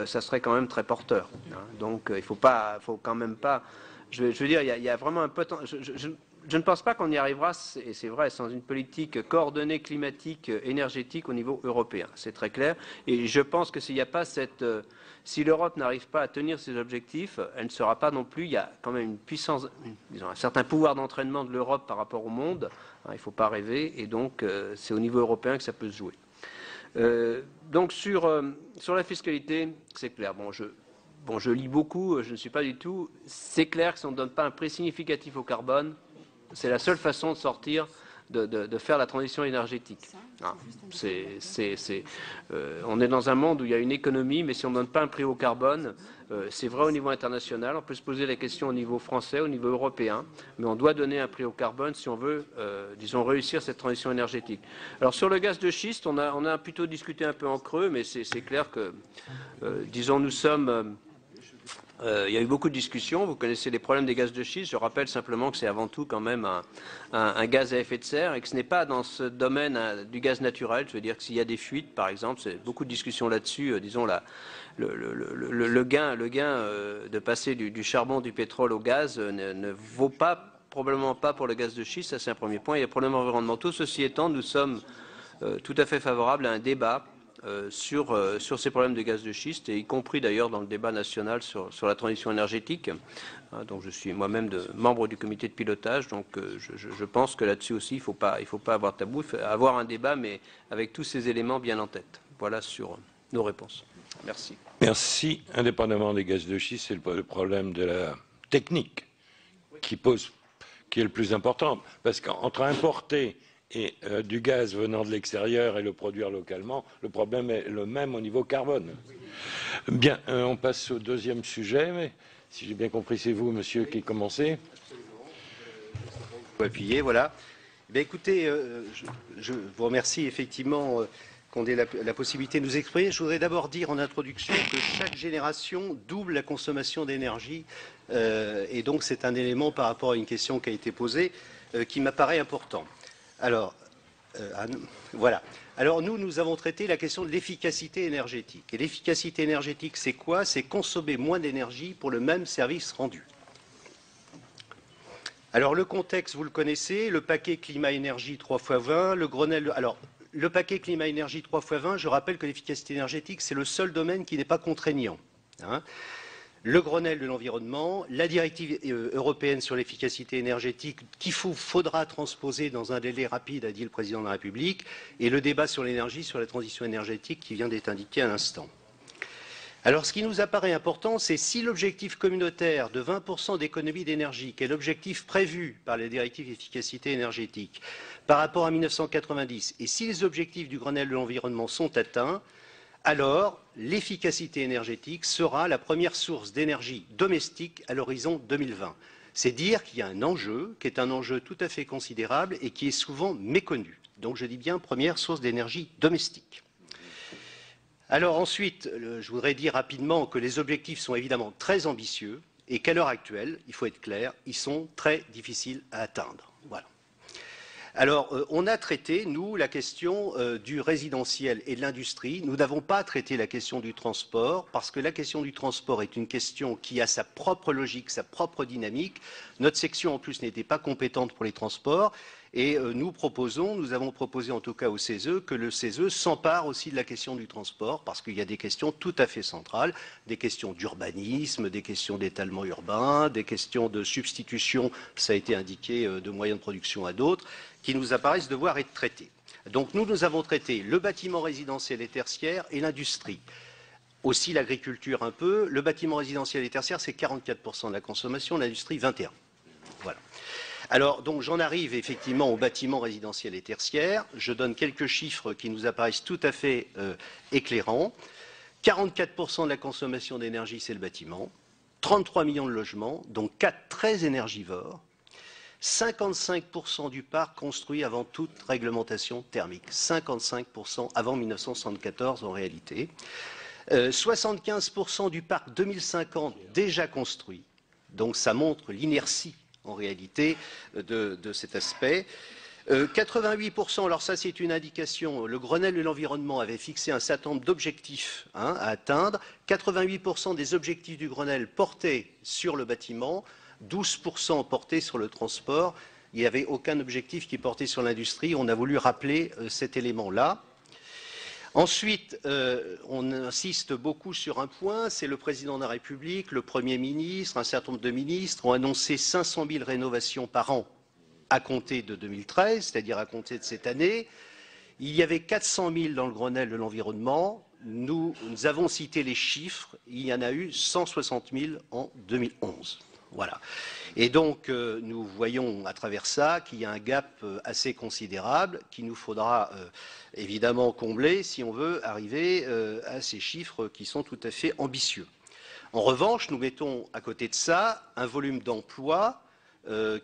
ça serait quand même très porteur. Hein. Donc il faut quand même pas. Je veux dire, il y a vraiment un potentiel. Je ne pense pas qu'on y arrivera, et c'est vrai, sans une politique coordonnée climatique, énergétique au niveau européen. C'est très clair. Et je pense que s'il n'y a pas si l'Europe n'arrive pas à tenir ses objectifs, elle ne sera pas non plus. Il y a quand même une puissance, disons, un certain pouvoir d'entraînement de l'Europe par rapport au monde. Hein, il ne faut pas rêver. Et donc, c'est au niveau européen que ça peut se jouer. Donc, sur la fiscalité, c'est clair. Je lis beaucoup, je ne suis pas du tout. C'est clair que si on ne donne pas un prix significatif au carbone, c'est la seule façon de sortir, de faire la transition énergétique. Ah, on est dans un monde où il y a une économie, mais si on ne donne pas un prix au carbone, c'est vrai au niveau international, on peut se poser la question au niveau français, au niveau européen, mais on doit donner un prix au carbone si on veut, disons, réussir cette transition énergétique. Alors sur le gaz de schiste, on a plutôt discuté un peu en creux, mais c'est clair que, disons, nous sommes... il y a eu beaucoup de discussions, vous connaissez les problèmes des gaz de schiste, je rappelle simplement que c'est avant tout quand même un gaz à effet de serre et que ce n'est pas dans ce domaine du gaz naturel, je veux dire que s'il y a des fuites par exemple, c'est beaucoup de discussions là-dessus, disons le gain de passer du charbon, du pétrole au gaz ne vaut probablement pas pour le gaz de schiste, ça c'est un premier point, il y a des problèmes environnementaux, ceci étant nous sommes tout à fait favorables à un débat sur ces problèmes de gaz de schiste, et y compris d'ailleurs dans le débat national sur la transition énergétique. Donc je suis moi-même membre du comité de pilotage, donc je pense que là-dessus aussi, il ne faut pas avoir tabou, il faut avoir un débat, mais avec tous ces éléments bien en tête. Voilà sur nos réponses. Merci. Merci. Indépendamment des gaz de schiste, c'est le problème de la technique qui est le plus important, parce qu'entre importer et du gaz venant de l'extérieur et le produire localement, le problème est le même au niveau carbone. Bien, on passe au deuxième sujet, mais si j'ai bien compris, c'est vous, monsieur, qui commencez. Appuyer, voilà. Bien, écoutez, je vous remercie effectivement qu'on ait la possibilité de nous exprimer. Je voudrais d'abord dire en introduction que chaque génération double la consommation d'énergie, et donc c'est un élément par rapport à une question qui a été posée qui m'apparaît important. Alors, voilà. Alors nous avons traité la question de l'efficacité énergétique. Et l'efficacité énergétique, c'est quoi? C'est consommer moins d'énergie pour le même service rendu. Alors le contexte, vous le connaissez, le paquet climat-énergie 3x20, le Grenelle... Alors, le paquet climat-énergie 3x20, je rappelle que l'efficacité énergétique, c'est le seul domaine qui n'est pas contraignant. Hein. Le Grenelle de l'environnement, la directive européenne sur l'efficacité énergétique qu'il faudra transposer dans un délai rapide, a dit le président de la République, et le débat sur l'énergie, sur la transition énergétique qui vient d'être indiqué à l'instant. Alors ce qui nous apparaît important, c'est si l'objectif communautaire de 20% d'économie d'énergie, qui est l'objectif prévu par les directives d'efficacité énergétique par rapport à 1990, et si les objectifs du Grenelle de l'environnement sont atteints, alors l'efficacité énergétique sera la première source d'énergie domestique à l'horizon 2020. C'est dire qu'il y a un enjeu, qui est un enjeu tout à fait considérable et qui est souvent méconnu. Donc je dis bien première source d'énergie domestique. Alors ensuite, je voudrais dire rapidement que les objectifs sont évidemment très ambitieux et qu'à l'heure actuelle, il faut être clair, ils sont très difficiles à atteindre. Voilà. Alors, on a traité, nous, la question du résidentiel et de l'industrie. Nous n'avons pas traité la question du transport, parce que la question du transport est une question qui a sa propre logique, sa propre dynamique. Notre section, en plus, n'était pas compétente pour les transports. Et nous avons proposé en tout cas au CESE, que le CESE s'empare aussi de la question du transport, parce qu'il y a des questions tout à fait centrales, des questions d'urbanisme, des questions d'étalement urbain, des questions de substitution, ça a été indiqué, de moyens de production à d'autres, qui nous apparaissent devoir être traités. Donc nous avons traité le bâtiment résidentiel et tertiaire et l'industrie. Aussi l'agriculture un peu. Le bâtiment résidentiel et tertiaire, c'est 44% de la consommation, l'industrie 21%. Voilà. Alors, donc, j'en arrive effectivement au bâtiment résidentiel et tertiaire. Je donne quelques chiffres qui nous apparaissent tout à fait éclairants. 44% de la consommation d'énergie, c'est le bâtiment. 33 millions de logements, dont 4 très énergivores. 55% du parc construit avant toute réglementation thermique. 55% avant 1974 en réalité. 75% du parc 2050 déjà construit. Donc ça montre l'inertie en réalité de cet aspect. 88%, alors ça c'est une indication, le Grenelle de l'environnement avait fixé un certain nombre d'objectifs à atteindre. 88% des objectifs du Grenelle portaient sur le bâtiment, 12% portaient sur le transport. Il n'y avait aucun objectif qui portait sur l'industrie. On a voulu rappeler cet élément-là. Ensuite, on insiste beaucoup sur un point, c'est le président de la République, le Premier ministre, un certain nombre de ministres ont annoncé 500 000 rénovations par an à compter de 2013, c'est-à-dire à compter de cette année. Il y avait 400 000 dans le Grenelle de l'environnement. Nous avons cité les chiffres. Il y en a eu 160 000 en 2011. Voilà. Et donc, nous voyons à travers ça qu'il y a un gap assez considérable qu'il nous faudra évidemment combler si on veut arriver à ces chiffres qui sont tout à fait ambitieux. En revanche, nous mettons à côté de ça un volume d'emploi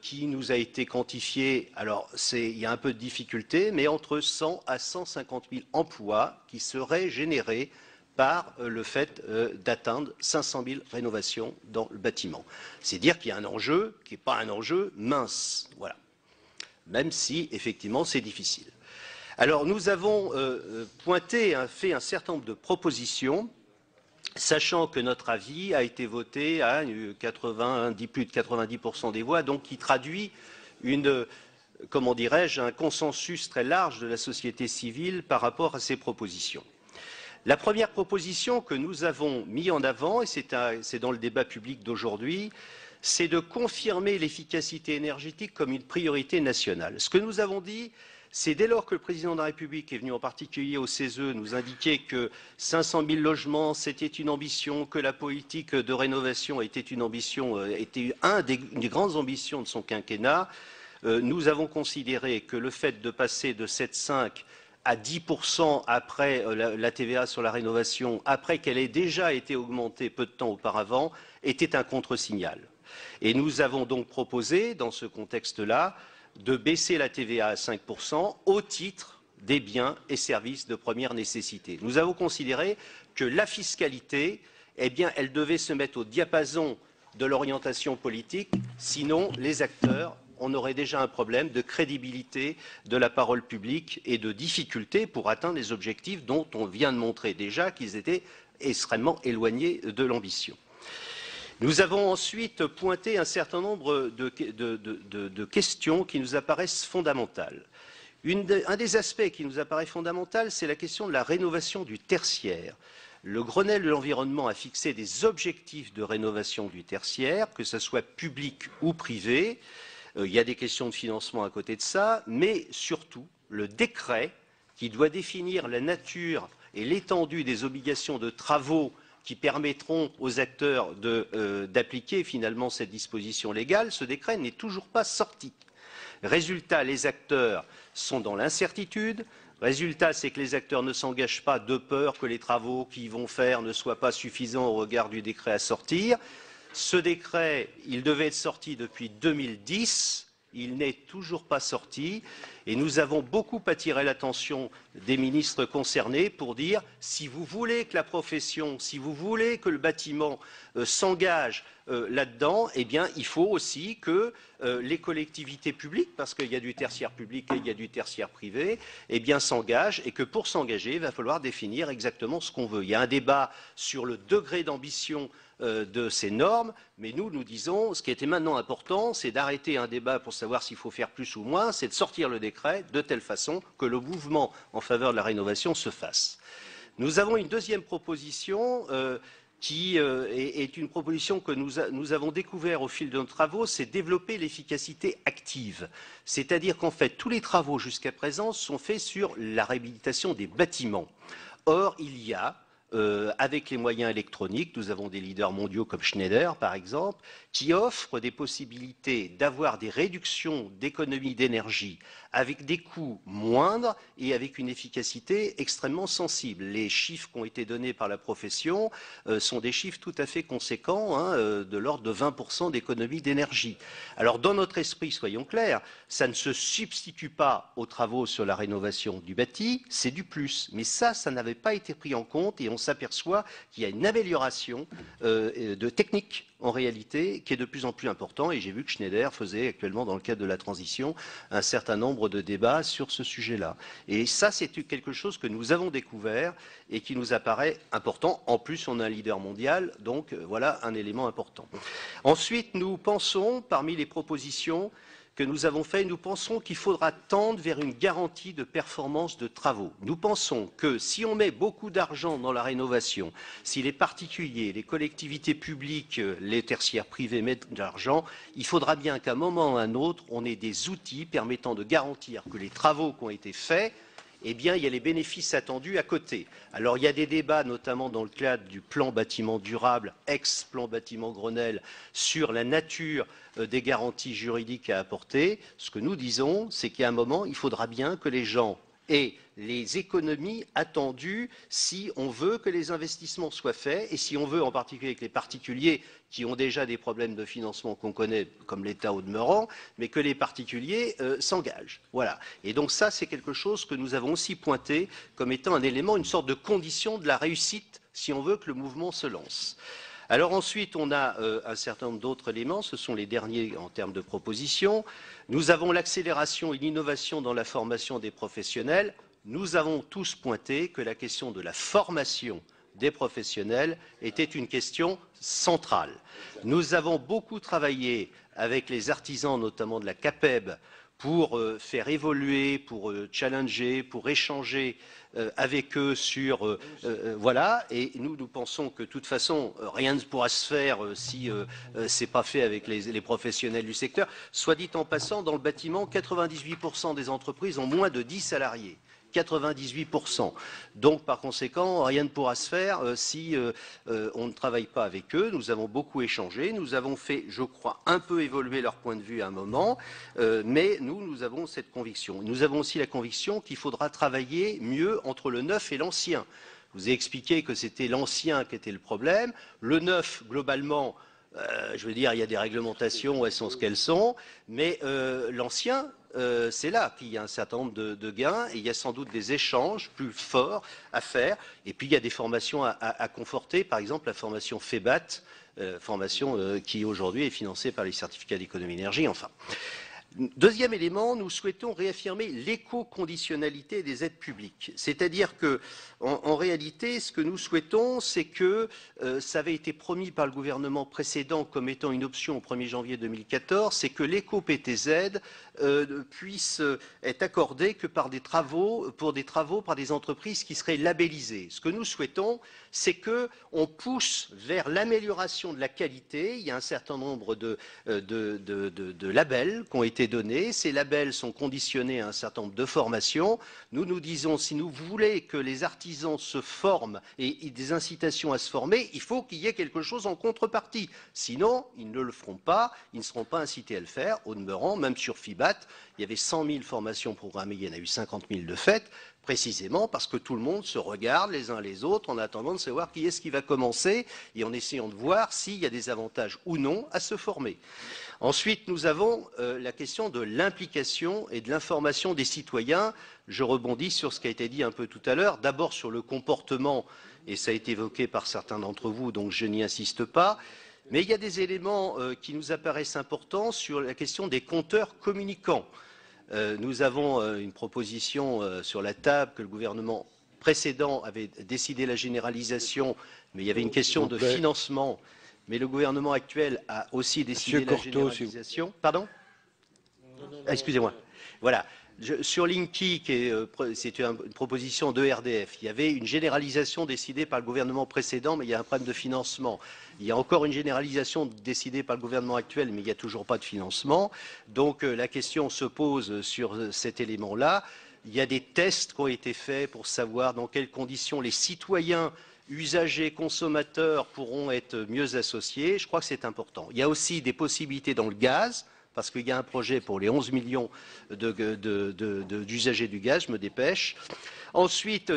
qui nous a été quantifié, alors il y a un peu de difficulté, mais entre 100 à 150 000 emplois qui seraient générés par le fait d'atteindre 500 000 rénovations dans le bâtiment. C'est dire qu'il y a un enjeu qui n'est pas un enjeu mince, voilà. Même si, effectivement, c'est difficile. Alors, nous avons fait un certain nombre de propositions, sachant que notre avis a été voté à plus de 90% des voix, donc qui traduit comment dirais-je, un consensus très large de la société civile par rapport à ces propositions. La première proposition que nous avons mise en avant, et c'est dans le débat public d'aujourd'hui, c'est de confirmer l'efficacité énergétique comme une priorité nationale. Ce que nous avons dit, c'est dès lors que le président de la République est venu en particulier au CESE nous indiquer que 500 000 logements, c'était une ambition, que la politique de rénovation était une ambition, était une des grandes ambitions de son quinquennat, nous avons considéré que le fait de passer de 7,5 à 10% après la TVA sur la rénovation, après qu'elle ait déjà été augmentée peu de temps auparavant, était un contre-signal. Et nous avons donc proposé, dans ce contexte-là, de baisser la TVA à 5% au titre des biens et services de première nécessité. Nous avons considéré que la fiscalité, eh bien, elle devait se mettre au diapason de l'orientation politique, sinon les acteurs, on aurait déjà un problème de crédibilité de la parole publique et de difficulté pour atteindre les objectifs dont on vient de montrer déjà qu'ils étaient extrêmement éloignés de l'ambition. Nous avons ensuite pointé un certain nombre de questions qui nous apparaissent fondamentales. Un des aspects qui nous apparaît fondamental, c'est la question de la rénovation du tertiaire. Le Grenelle de l'environnement a fixé des objectifs de rénovation du tertiaire, que ce soit public ou privé. Il y a des questions de financement à côté de ça, mais surtout le décret qui doit définir la nature et l'étendue des obligations de travaux qui permettront aux acteurs d'appliquer finalement cette disposition légale, ce décret n'est toujours pas sorti. Résultat, les acteurs sont dans l'incertitude. Résultat, c'est que les acteurs ne s'engagent pas de peur que les travaux qu'ils vont faire ne soient pas suffisants au regard du décret à sortir. Ce décret, il devait être sorti depuis 2010. Il n'est toujours pas sorti et nous avons beaucoup attiré l'attention des ministres concernés pour dire si vous voulez que la profession, si vous voulez que le bâtiment s'engage là-dedans, eh bien il faut aussi que les collectivités publiques, parce qu'il y a du tertiaire public et il y a du tertiaire privé, eh bien s'engagent et que pour s'engager, il va falloir définir exactement ce qu'on veut. Il y a un débat sur le degré d'ambition de ces normes, mais nous disons, ce qui était maintenant important, c'est d'arrêter un débat pour savoir s'il faut faire plus ou moins, c'est de sortir le décret de telle façon que le mouvement en faveur de la rénovation se fasse. Nous avons une deuxième proposition qui est une proposition que nous avons découvert au fil de nos travaux, c'est développer l'efficacité active. C'est-à-dire qu'en fait, tous les travaux jusqu'à présent sont faits sur la réhabilitation des bâtiments. Or, il y a avec les moyens électroniques. Nous avons des leaders mondiaux comme Schneider, par exemple, qui offrent des possibilités d'avoir des réductions d'économie d'énergie avec des coûts moindres et avec une efficacité extrêmement sensible. Les chiffres qui ont été donnés par la profession sont des chiffres tout à fait conséquents, de l'ordre de 20% d'économie d'énergie. Alors, dans notre esprit, soyons clairs, ça ne se substitue pas aux travaux sur la rénovation du bâti, c'est du plus. Mais ça n'avait pas été pris en compte et on s'aperçoit qu'il y a une amélioration de technique en réalité, qui est de plus en plus important. Et j'ai vu que Schneider faisait actuellement, dans le cadre de la transition, un certain nombre de débats sur ce sujet-là. Et ça, c'est quelque chose que nous avons découvert et qui nous apparaît important. En plus, on a un leader mondial, donc voilà un élément important. Ensuite, nous pensons, parmi les propositions que nous avons fait, nous pensons qu'il faudra tendre vers une garantie de performance de travaux. Nous pensons que si on met beaucoup d'argent dans la rénovation, si les particuliers, les collectivités publiques, les tertiaires privés mettent de l'argent, il faudra bien qu'à un moment ou à un autre, on ait des outils permettant de garantir que les travaux qui ont été faits, eh bien, il y a les bénéfices attendus à côté. Alors, il y a des débats, notamment dans le cadre du plan bâtiment durable, ex-plan bâtiment Grenelle, sur la nature des garanties juridiques à apporter. Ce que nous disons, c'est qu'à un moment, il faudra bien que les gens aient les économies attendues si on veut que les investissements soient faits et si on veut, en particulier avec les particuliers qui ont déjà des problèmes de financement qu'on connaît, comme l'État au demeurant, mais que les particuliers s'engagent. Voilà. Et donc ça, c'est quelque chose que nous avons aussi pointé comme étant un élément, une sorte de condition de la réussite si on veut que le mouvement se lance. Alors ensuite, on a un certain nombre d'autres éléments, ce sont les derniers en termes de propositions. Nous avons l'accélération et l'innovation dans la formation des professionnels. Nous avons tous pointé que la question de la formation des professionnels était une question centrale. Nous avons beaucoup travaillé avec les artisans, notamment de la CAPEB, pour faire évoluer, pour challenger, pour échanger avec eux sur voilà. Et nous pensons que de toute façon rien ne pourra se faire si c'est pas fait avec les professionnels du secteur. Soit dit en passant, dans le bâtiment, 98% des entreprises ont moins de 10 salariés. 98%. Donc, par conséquent, rien ne pourra se faire si on ne travaille pas avec eux. Nous avons beaucoup échangé. Nous avons fait, je crois, un peu évoluer leur point de vue à un moment. Mais nous avons cette conviction. Nous avons aussi la conviction qu'il faudra travailler mieux entre le neuf et l'ancien. Je vous ai expliqué que c'était l'ancien qui était le problème. Le neuf, globalement, je veux dire, il y a des réglementations, elles sont ce qu'elles sont. Mais l'ancien, c'est là qu'il y a un certain nombre de gains et il y a sans doute des échanges plus forts à faire. Et puis il y a des formations à conforter, par exemple la formation FEBAT, formation qui aujourd'hui est financée par les certificats d'économie-énergie, enfin. Deuxième élément, nous souhaitons réaffirmer l'éco-conditionnalité des aides publiques. C'est-à-dire que, en réalité, ce que nous souhaitons, c'est que ça avait été promis par le gouvernement précédent comme étant une option au 1er janvier 2014, c'est que l'éco-PTZ puisse être accordé que par des travaux, par des entreprises qui seraient labellisées. Ce que nous souhaitons, c'est qu'on pousse vers l'amélioration de la qualité. Il y a un certain nombre de labels qui ont été donnés. Ces labels sont conditionnés à un certain nombre de formations. Nous nous disons, si nous voulons que les artisans se forment et des incitations à se former, il faut qu'il y ait quelque chose en contrepartie. Sinon, ils ne le feront pas, ils ne seront pas incités à le faire. Au demeurant, même sur FIBAT, il y avait 100 000 formations programmées, il y en a eu 50 000 de fait, précisément parce que tout le monde se regarde les uns les autres en attendant de savoir qui est-ce qui va commencer et en essayant de voir s'il y a des avantages ou non à se former. Ensuite, nous avons la question de l'implication et de l'information des citoyens. Je rebondis sur ce qui a été dit un peu tout à l'heure. D'abord sur le comportement, et ça a été évoqué par certains d'entre vous, donc je n'y insiste pas. Mais il y a des éléments qui nous apparaissent importants sur la question des compteurs communicants. Nous avons une proposition sur la table que le gouvernement précédent avait décidé la généralisation, mais il y avait une question de financement. Mais le gouvernement actuel a aussi décidé la généralisation. Pardon ? Excusez-moi. Voilà. Sur Linky, c'est une proposition de RDF, il y avait une généralisation décidée par le gouvernement précédent, mais il y a un problème de financement. Il y a encore une généralisation décidée par le gouvernement actuel, mais il n'y a toujours pas de financement. Donc la question se pose sur cet élément-là. Il y a des tests qui ont été faits pour savoir dans quelles conditions les citoyens usagers, consommateurs pourront être mieux associés. Je crois que c'est important. Il y a aussi des possibilités dans le gaz, parce qu'il y a un projet pour les 11 millions d'usagers du gaz, je me dépêche. Ensuite,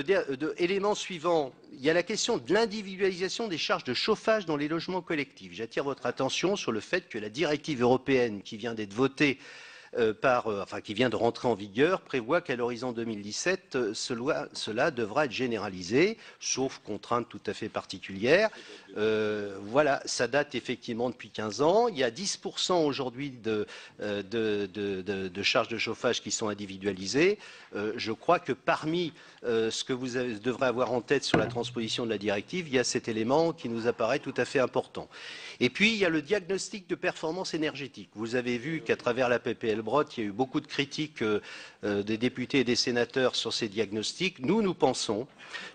élément suivant, il y a la question de l'individualisation des charges de chauffage dans les logements collectifs. J'attire votre attention sur le fait que la directive européenne qui vient d'être votée qui vient de rentrer en vigueur, prévoit qu'à l'horizon 2017, cela devra être généralisé, sauf contraintes tout à fait particulières. Voilà, ça date effectivement depuis 15 ans. Il y a 10% aujourd'hui de charges de chauffage qui sont individualisées. Je crois que parmi ce que vous devrez avoir en tête sur la transposition de la directive, il y a cet élément qui nous apparaît tout à fait important. Et puis, il y a le diagnostic de performance énergétique. Vous avez vu qu'à travers la PPL Brottes, il y a eu beaucoup de critiques des députés et des sénateurs sur ces diagnostics. Nous pensons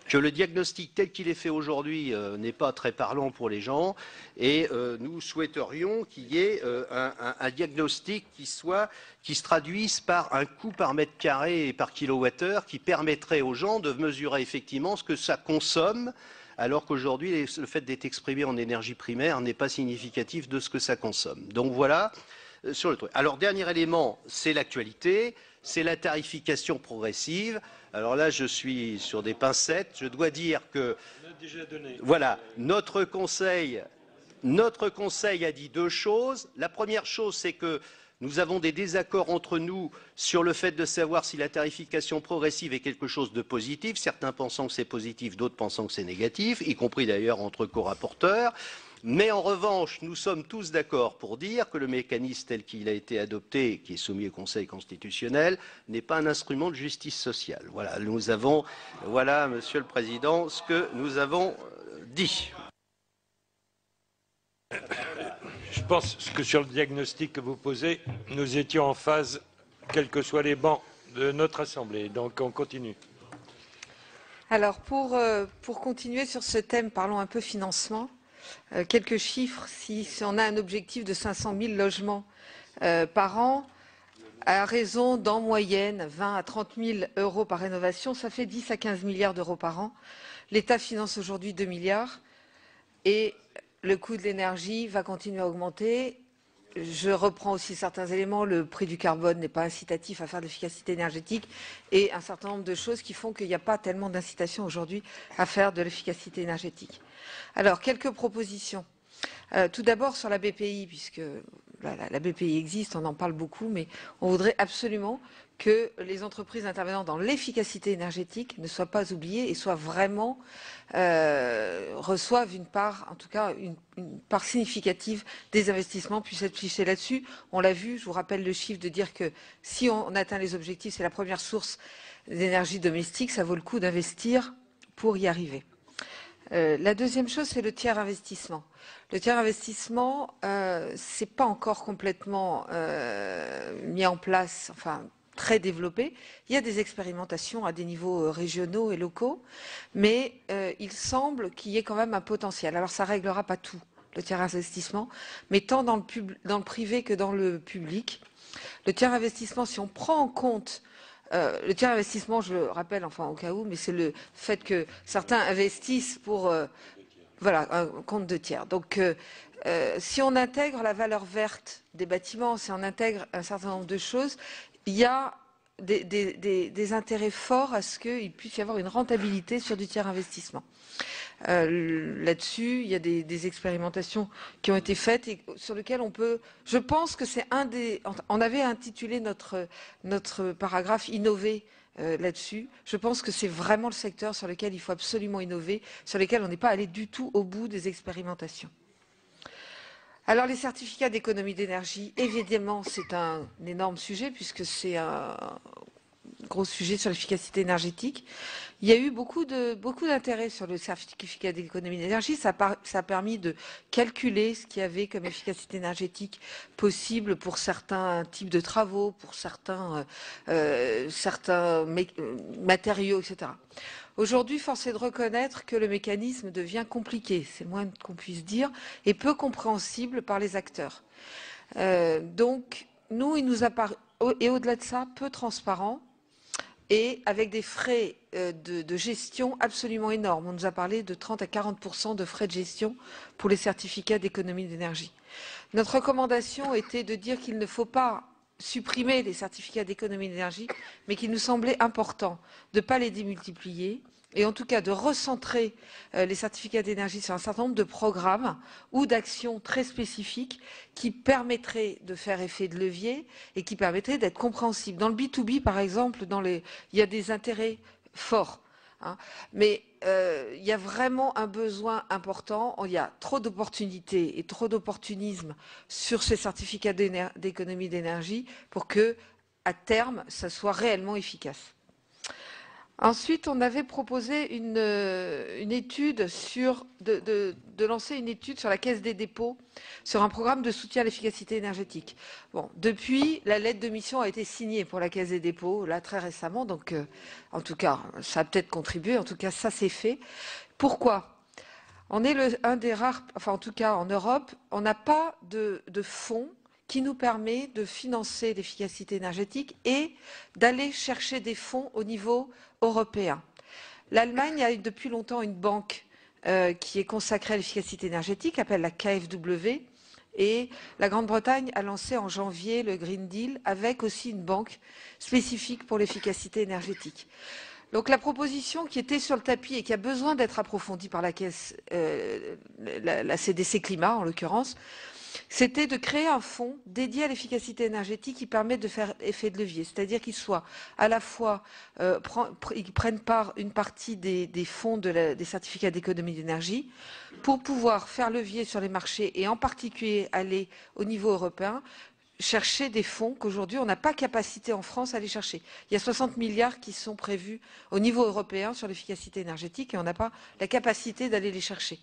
que le diagnostic tel qu'il est fait aujourd'hui n'est pas très parlant pour les gens et nous souhaiterions qu'il y ait un diagnostic qui se traduise par un coût par mètre carré et par kilowattheure qui permettrait aux gens de mesurer effectivement ce que ça consomme, alors qu'aujourd'hui, le fait d'être exprimé en énergie primaire n'est pas significatif de ce que ça consomme. Donc voilà sur le truc. Alors, dernier élément, c'est l'actualité, c'est la tarification progressive. Alors là, je suis sur des pincettes. Je dois dire que, voilà, notre conseil a dit deux choses. La première chose, c'est que nous avons des désaccords entre nous sur le fait de savoir si la tarification progressive est quelque chose de positif, certains pensant que c'est positif, d'autres pensant que c'est négatif, y compris d'ailleurs entre co-rapporteurs. Mais en revanche, nous sommes tous d'accord pour dire que le mécanisme tel qu'il a été adopté, qui est soumis au Conseil constitutionnel, n'est pas un instrument de justice sociale. Voilà, voilà, Monsieur le Président, ce que nous avons dit. Je pense que sur le diagnostic que vous posez, nous étions en phase, quels que soient les bancs de notre Assemblée. Donc on continue. Alors pour continuer sur ce thème, parlons un peu financement. Quelques chiffres, si on a un objectif de 500 000 logements par an, à raison d'en moyenne 20 à 30 000 euros par rénovation, ça fait 10 à 15 milliards d'euros par an. L'État finance aujourd'hui 2 milliards et le coût de l'énergie va continuer à augmenter. Je reprends aussi certains éléments. Le prix du carbone n'est pas incitatif à faire de l'efficacité énergétique et un certain nombre de choses qui font qu'il n'y a pas tellement d'incitation aujourd'hui à faire de l'efficacité énergétique. Alors, quelques propositions. Tout d'abord sur la BPI, puisque la BPI existe, on en parle beaucoup, mais on voudrait absolument que les entreprises intervenant dans l'efficacité énergétique ne soient pas oubliées et soient vraiment reçoivent une part, en tout cas une part significative des investissements puissent être fichés là-dessus. On l'a vu, je vous rappelle le chiffre de dire que si on atteint les objectifs, c'est la première source d'énergie domestique, ça vaut le coup d'investir pour y arriver. La deuxième chose, c'est le tiers investissement. Le tiers investissement, c'est pas encore complètement mis en place, enfin très développé. Il y a des expérimentations à des niveaux régionaux et locaux, mais il semble qu'il y ait quand même un potentiel. Alors ça réglera pas tout, le tiers investissement, mais tant dans le privé que dans le public. Le tiers investissement, si on prend en compte le tiers investissement, je le rappelle, enfin au cas où, mais c'est le fait que certains investissent pour voilà, un compte de tiers. Donc, si on intègre la valeur verte des bâtiments, si on intègre un certain nombre de choses, il y a des intérêts forts à ce qu'il puisse y avoir une rentabilité sur du tiers investissement. Là-dessus, il y a des expérimentations qui ont été faites et sur lesquelles on peut. Je pense que c'est un des. On avait intitulé notre paragraphe innover là-dessus. Je pense que c'est vraiment le secteur sur lequel il faut absolument innover, sur lequel on n'est pas allé du tout au bout des expérimentations. Alors les certificats d'économie d'énergie, évidemment, c'est un énorme sujet puisque c'est un gros sujet sur l'efficacité énergétique. Il y a eu beaucoup d'intérêt sur le certificat d'économie d'énergie. Ça a permis de calculer ce qu'il y avait comme efficacité énergétique possible pour certains types de travaux, pour certains matériaux, etc. Aujourd'hui, force est de reconnaître que le mécanisme devient compliqué, c'est le moins qu'on puisse dire, et peu compréhensible par les acteurs. Donc, nous, il nous apparaît, et au-delà de ça, peu transparent, et avec des frais de gestion absolument énormes. On nous a parlé de 30 à 40% de frais de gestion pour les certificats d'économie d'énergie. Notre recommandation était de dire qu'il ne faut pas supprimer les certificats d'économie d'énergie, mais qu'il nous semblait important de ne pas les démultiplier, et en tout cas de recentrer les certificats d'énergie sur un certain nombre de programmes ou d'actions très spécifiques qui permettraient de faire effet de levier et qui permettraient d'être compréhensibles. Dans le B2B, par exemple, il y a des intérêts forts, hein, mais il y a vraiment un besoin important. Il y a trop d'opportunités et trop d'opportunisme sur ces certificats d'économie d'énergie pour que, à terme, ça soit réellement efficace. Ensuite, on avait proposé une étude de lancer une étude sur la Caisse des dépôts, sur un programme de soutien à l'efficacité énergétique. Bon, depuis, la lettre de mission a été signée pour la Caisse des dépôts, là, très récemment, donc en tout cas, ça a peut-être contribué, en tout cas, ça s'est fait. Pourquoi ? On est un des rares, enfin en tout cas en Europe, on n'a pas de fonds qui nous permet de financer l'efficacité énergétique et d'aller chercher des fonds au niveau européen. L'Allemagne a depuis longtemps une banque qui est consacrée à l'efficacité énergétique, appelle la KfW, et la Grande-Bretagne a lancé en janvier le Green Deal avec aussi une banque spécifique pour l'efficacité énergétique. Donc la proposition qui était sur le tapis et qui a besoin d'être approfondie par la caisse, la CDC Climat en l'occurrence, c'était de créer un fonds dédié à l'efficacité énergétique qui permette de faire effet de levier, c'est-à-dire qu'il soit à la fois, ils prennent part une partie des fonds des certificats d'économie d'énergie pour pouvoir faire levier sur les marchés et en particulier aller au niveau européen chercher des fonds qu'aujourd'hui on n'a pas capacité en France à aller chercher. Il y a 60 milliards qui sont prévus au niveau européen sur l'efficacité énergétique et on n'a pas la capacité d'aller les chercher.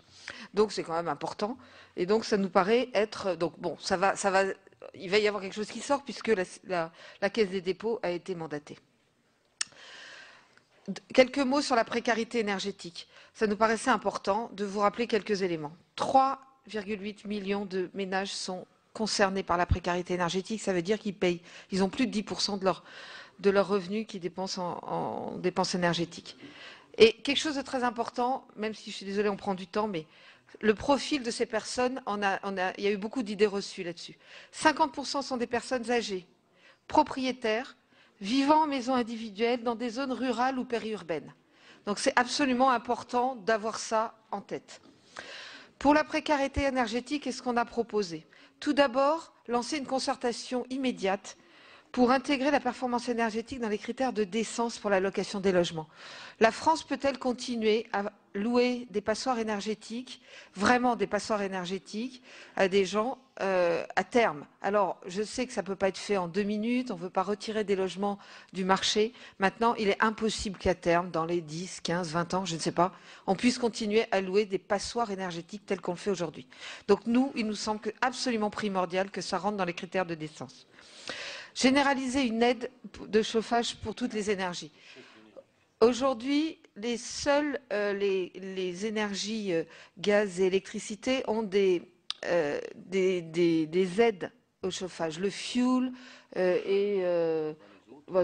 Donc c'est quand même important et donc ça nous paraît être donc bon il va y avoir quelque chose qui sort puisque la Caisse des dépôts a été mandatée. Quelques mots sur la précarité énergétique. Ça nous paraissait important de vous rappeler quelques éléments. 3,8 millions de ménages sont concernés par la précarité énergétique, ça veut dire qu'ils payent, ils ont plus de 10% de leurs revenus qu'ils dépensent en dépenses énergétiques. Et quelque chose de très important, même si je suis désolée, on prend du temps, mais le profil de ces personnes, il y a eu beaucoup d'idées reçues là-dessus. 50% sont des personnes âgées, propriétaires, vivant en maison individuelle dans des zones rurales ou périurbaines. Donc c'est absolument important d'avoir ça en tête. Pour la précarité énergétique, qu'est-ce qu'on a proposé ? Tout d'abord, lancer une concertation immédiate pour intégrer la performance énergétique dans les critères de décence pour la location des logements. La France peut-elle continuer à louer des passoires énergétiques, vraiment des passoires énergétiques, à des gens à terme? Alors, je sais que ça ne peut pas être fait en 2 minutes, on ne veut pas retirer des logements du marché. Maintenant, il est impossible qu'à terme, dans les 10, 15, 20 ans, je ne sais pas, on puisse continuer à louer des passoires énergétiques telles qu'on le fait aujourd'hui. Donc nous, il nous semble absolument primordial que ça rentre dans les critères de décence. Généraliser une aide de chauffage pour toutes les énergies. Aujourd'hui, les énergies gaz et électricité ont des aides au chauffage. Le fuel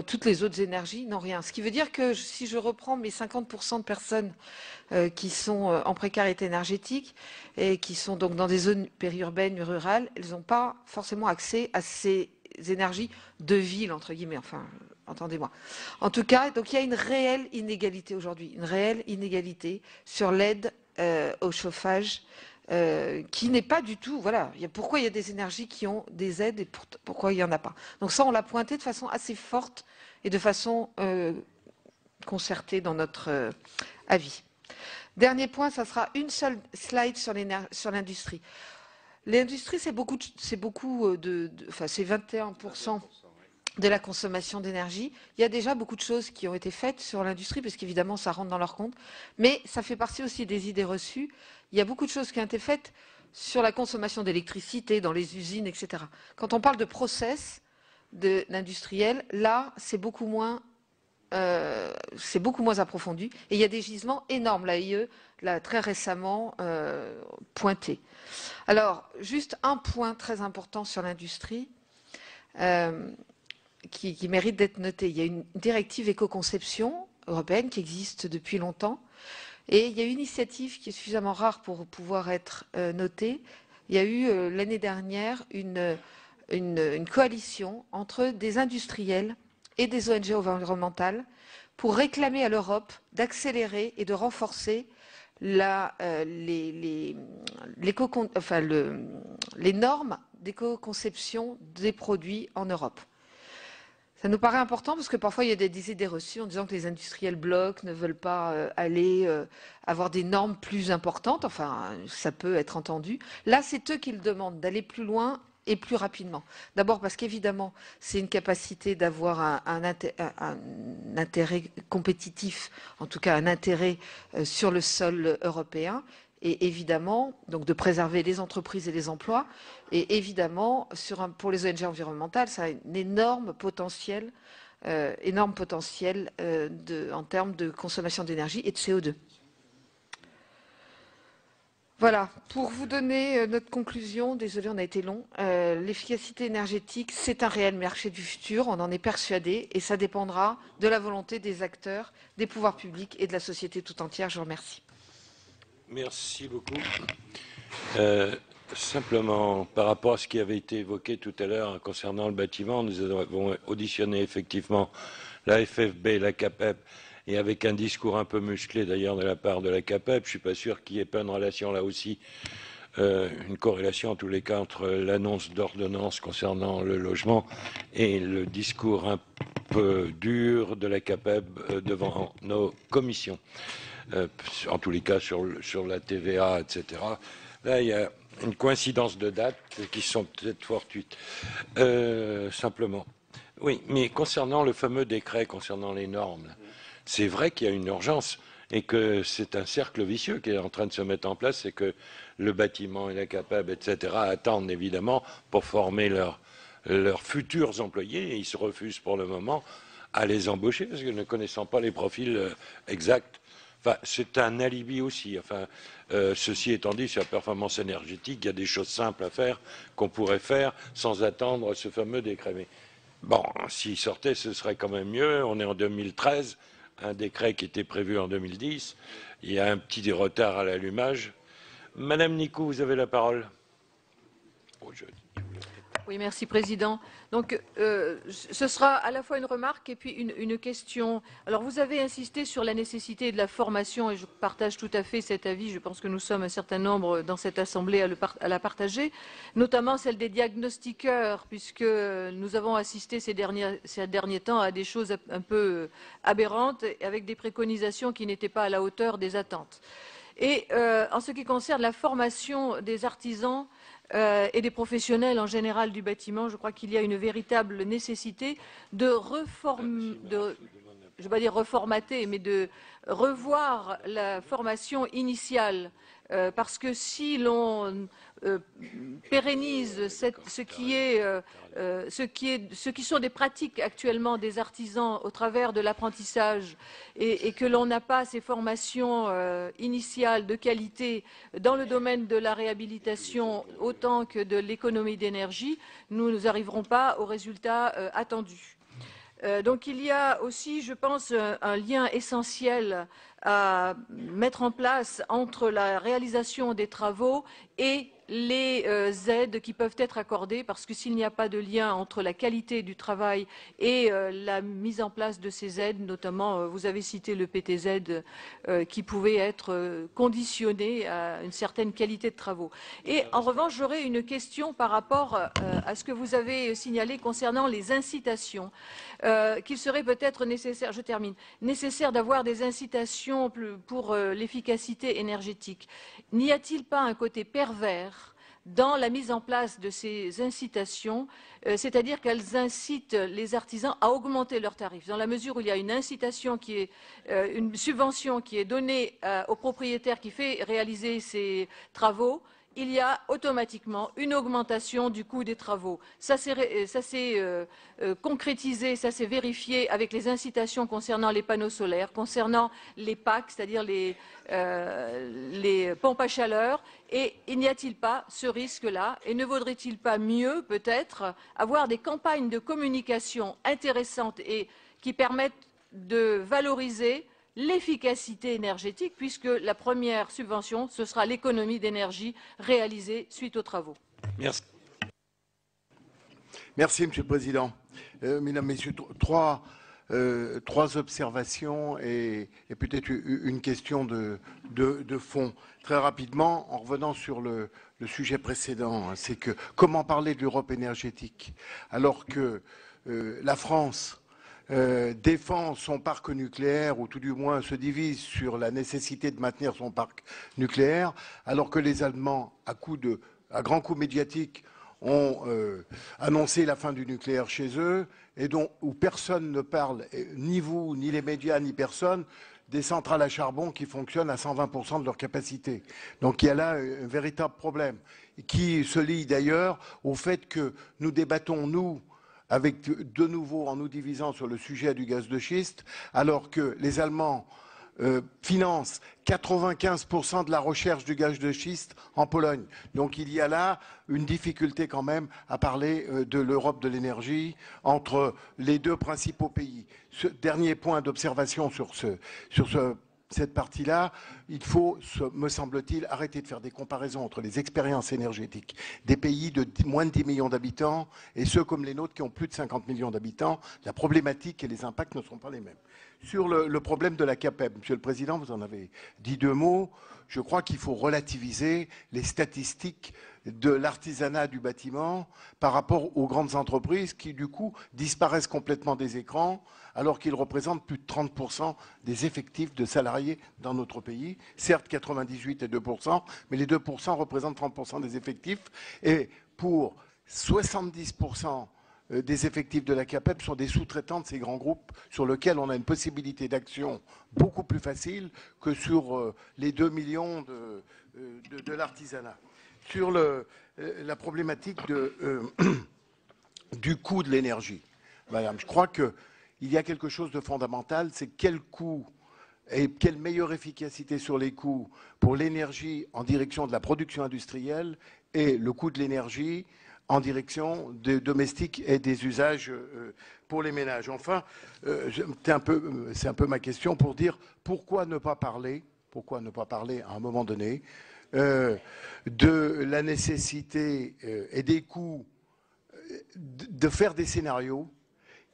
toutes les autres énergies n'ont rien. Ce qui veut dire que si je reprends mes 50% de personnes qui sont en précarité énergétique et qui sont donc dans des zones périurbaines, rurales, elles n'ont pas forcément accès à ces énergies de ville, entre guillemets, enfin, entendez-moi. En tout cas, donc il y a une réelle inégalité aujourd'hui, une réelle inégalité sur l'aide au chauffage qui n'est pas du tout, voilà, pourquoi il y a des énergies qui ont des aides et pourquoi il n'y en a pas. Donc ça, on l'a pointé de façon assez forte et de façon concertée dans notre avis. Dernier point, ça sera une seule slide sur l'industrie. L'industrie, c'est 21% de la consommation d'énergie. Il y a déjà beaucoup de choses qui ont été faites sur l'industrie, parce qu'évidemment, ça rentre dans leur compte. Mais ça fait partie aussi des idées reçues. Il y a beaucoup de choses qui ont été faites sur la consommation d'électricité, dans les usines, etc. Quand on parle de process de l'industriel, là, c'est beaucoup moins approfondi. Et il y a des gisements énormes. L'AIE l'a très récemment pointé. Alors, juste un point très important sur l'industrie, qui mérite d'être notée. Il y a une directive éco-conception européenne qui existe depuis longtemps. Et il y a une initiative qui est suffisamment rare pour pouvoir être notée. Il y a eu l'année dernière une coalition entre des industriels et des ONG environnementales pour réclamer à l'Europe d'accélérer et de renforcer les normes d'éco-conception des produits en Europe. Ça nous paraît important parce que parfois il y a des idées reçues en disant que les industriels bloquent, ne veulent pas aller avoir des normes plus importantes. Enfin, ça peut être entendu. Là, c'est eux qui le demandent, d'aller plus loin et plus rapidement. D'abord parce qu'évidemment, c'est une capacité d'avoir un intérêt compétitif, en tout cas un intérêt sur le sol européen. Et évidemment, donc de préserver les entreprises et les emplois. Et évidemment, pour les ONG environnementales, ça a un énorme potentiel en termes de consommation d'énergie et de CO2. Voilà, pour vous donner notre conclusion, désolé, on a été long, l'efficacité énergétique, c'est un réel marché du futur, on en est persuadé, et ça dépendra de la volonté des acteurs, des pouvoirs publics et de la société tout entière. Je vous remercie. Merci beaucoup. Simplement, par rapport à ce qui avait été évoqué tout à l'heure concernant le bâtiment, nous avons auditionné effectivement la FFB, la CAPEB, et avec un discours un peu musclé d'ailleurs de la part de la CAPEB, je ne suis pas sûr qu'il n'y ait pas une relation là aussi, une corrélation en tous les cas entre l'annonce d'ordonnance concernant le logement et le discours un peu dur de la CAPEB devant nos commissions. En tous les cas sur la TVA, etc. Là, il y a une coïncidence de dates qui sont peut-être fortuites. Simplement. Oui, mais concernant le fameux décret, concernant les normes, c'est vrai qu'il y a une urgence et que c'est un cercle vicieux qui est en train de se mettre en place, c'est que le bâtiment et la CAPEB, etc., attendent évidemment pour former leurs futurs employés et ils se refusent pour le moment à les embaucher parce que ne connaissant pas les profils exacts. Enfin, c'est un alibi aussi. Enfin, ceci étant dit, sur la performance énergétique, il y a des choses simples à faire qu'on pourrait faire sans attendre ce fameux décret. Mais bon, s'il sortait, ce serait quand même mieux. On est en 2013, un décret qui était prévu en 2010. Il y a un petit retard à l'allumage. Madame Nicou, vous avez la parole. Oui, merci Président. Donc, ce sera à la fois une remarque et puis une question. Alors, vous avez insisté sur la nécessité de la formation et je partage tout à fait cet avis. Je pense que nous sommes un certain nombre dans cette Assemblée à la partager, notamment celle des diagnostiqueurs, puisque nous avons assisté ces derniers temps à des choses un peu aberrantes avec des préconisations qui n'étaient pas à la hauteur des attentes. Et en ce qui concerne la formation des artisans, et des professionnels en général du bâtiment, je crois qu'il y a une véritable nécessité de je ne vais pas dire reformater, mais de revoir la formation initiale. Parce que si l'on pérennise ce qui sont des pratiques actuellement des artisans au travers de l'apprentissage et que l'on n'a pas ces formations initiales de qualité dans le domaine de la réhabilitation autant que de l'économie d'énergie, nous n'arriverons pas aux résultats attendus. Donc il y a aussi, je pense, un lien essentiel à mettre en place entre la réalisation des travaux et les aides qui peuvent être accordées, parce que s'il n'y a pas de lien entre la qualité du travail et la mise en place de ces aides, notamment, vous avez cité le PTZ qui pouvait être conditionné à une certaine qualité de travaux. Et en revanche, j'aurais une question par rapport à ce que vous avez signalé concernant les incitations, qu'il serait peut-être nécessaire, je termine, nécessaire d'avoir des incitations pour l'efficacité énergétique. N'y a-t-il pas un côté pervers dans la mise en place de ces incitations, c'est-à-dire qu'elles incitent les artisans à augmenter leurs tarifs, dans la mesure où il y a une incitation qui est une subvention qui est donnée au propriétaire qui fait réaliser ces travaux, il y a automatiquement une augmentation du coût des travaux. Ça s'est concrétisé, ça s'est vérifié avec les incitations concernant les panneaux solaires, concernant les PAC, c'est-à-dire les pompes à chaleur. Et il n'y a-t-il pas ce risque-là? Et ne vaudrait-il pas mieux, peut-être, avoir des campagnes de communication intéressantes et qui permettent de valoriser l'efficacité énergétique, puisque la première subvention, ce sera l'économie d'énergie réalisée suite aux travaux. Merci. Merci, Monsieur le Président. Mesdames, Messieurs, trois observations et peut-être une question de fond. Très rapidement, en revenant sur le sujet précédent, c'est que comment parler de l'Europe énergétique alors que la France défend son parc nucléaire, ou tout du moins se divise sur la nécessité de maintenir son parc nucléaire, alors que les Allemands, à grands coups médiatiques, ont annoncé la fin du nucléaire chez eux, et où personne ne parle, ni vous, ni les médias, ni personne, des centrales à charbon qui fonctionnent à 120% de leur capacité. Donc il y a là un véritable problème, qui se lie d'ailleurs au fait que nous débattons, nous, avec de nouveau en nous divisant sur le sujet du gaz de schiste, alors que les Allemands financent 95% de la recherche du gaz de schiste en Pologne. Donc il y a là une difficulté quand même à parler de l'Europe de l'énergie entre les deux principaux pays. Ce dernier point d'observation sur cette partie-là, il faut, me semble-t-il, arrêter de faire des comparaisons entre les expériences énergétiques des pays de moins de 10 millions d'habitants et ceux comme les nôtres qui ont plus de 50 millions d'habitants. La problématique et les impacts ne sont pas les mêmes. Sur le problème de la CAPEB, Monsieur le Président, vous en avez dit deux mots. Je crois qu'il faut relativiser les statistiques de l'artisanat du bâtiment par rapport aux grandes entreprises qui, du coup, disparaissent complètement des écrans alors qu'ils représentent plus de 30% des effectifs de salariés dans notre pays. Certes, 98 et 2%, mais les 2% représentent 30% des effectifs. Et pour 70% des effectifs de la CAPEB sont des sous-traitants de ces grands groupes sur lesquels on a une possibilité d'action beaucoup plus facile que sur les 2 millions de l'artisanat. Sur la problématique du coût de l'énergie, madame, je crois qu'il y a quelque chose de fondamental, c'est quel coût et quelle meilleure efficacité sur les coûts pour l'énergie en direction de la production industrielle et le coût de l'énergie en direction des domestiques et des usages pour les ménages. Enfin, c'est un peu ma question pour dire pourquoi ne pas parler à un moment donné de la nécessité et des coûts de faire des scénarios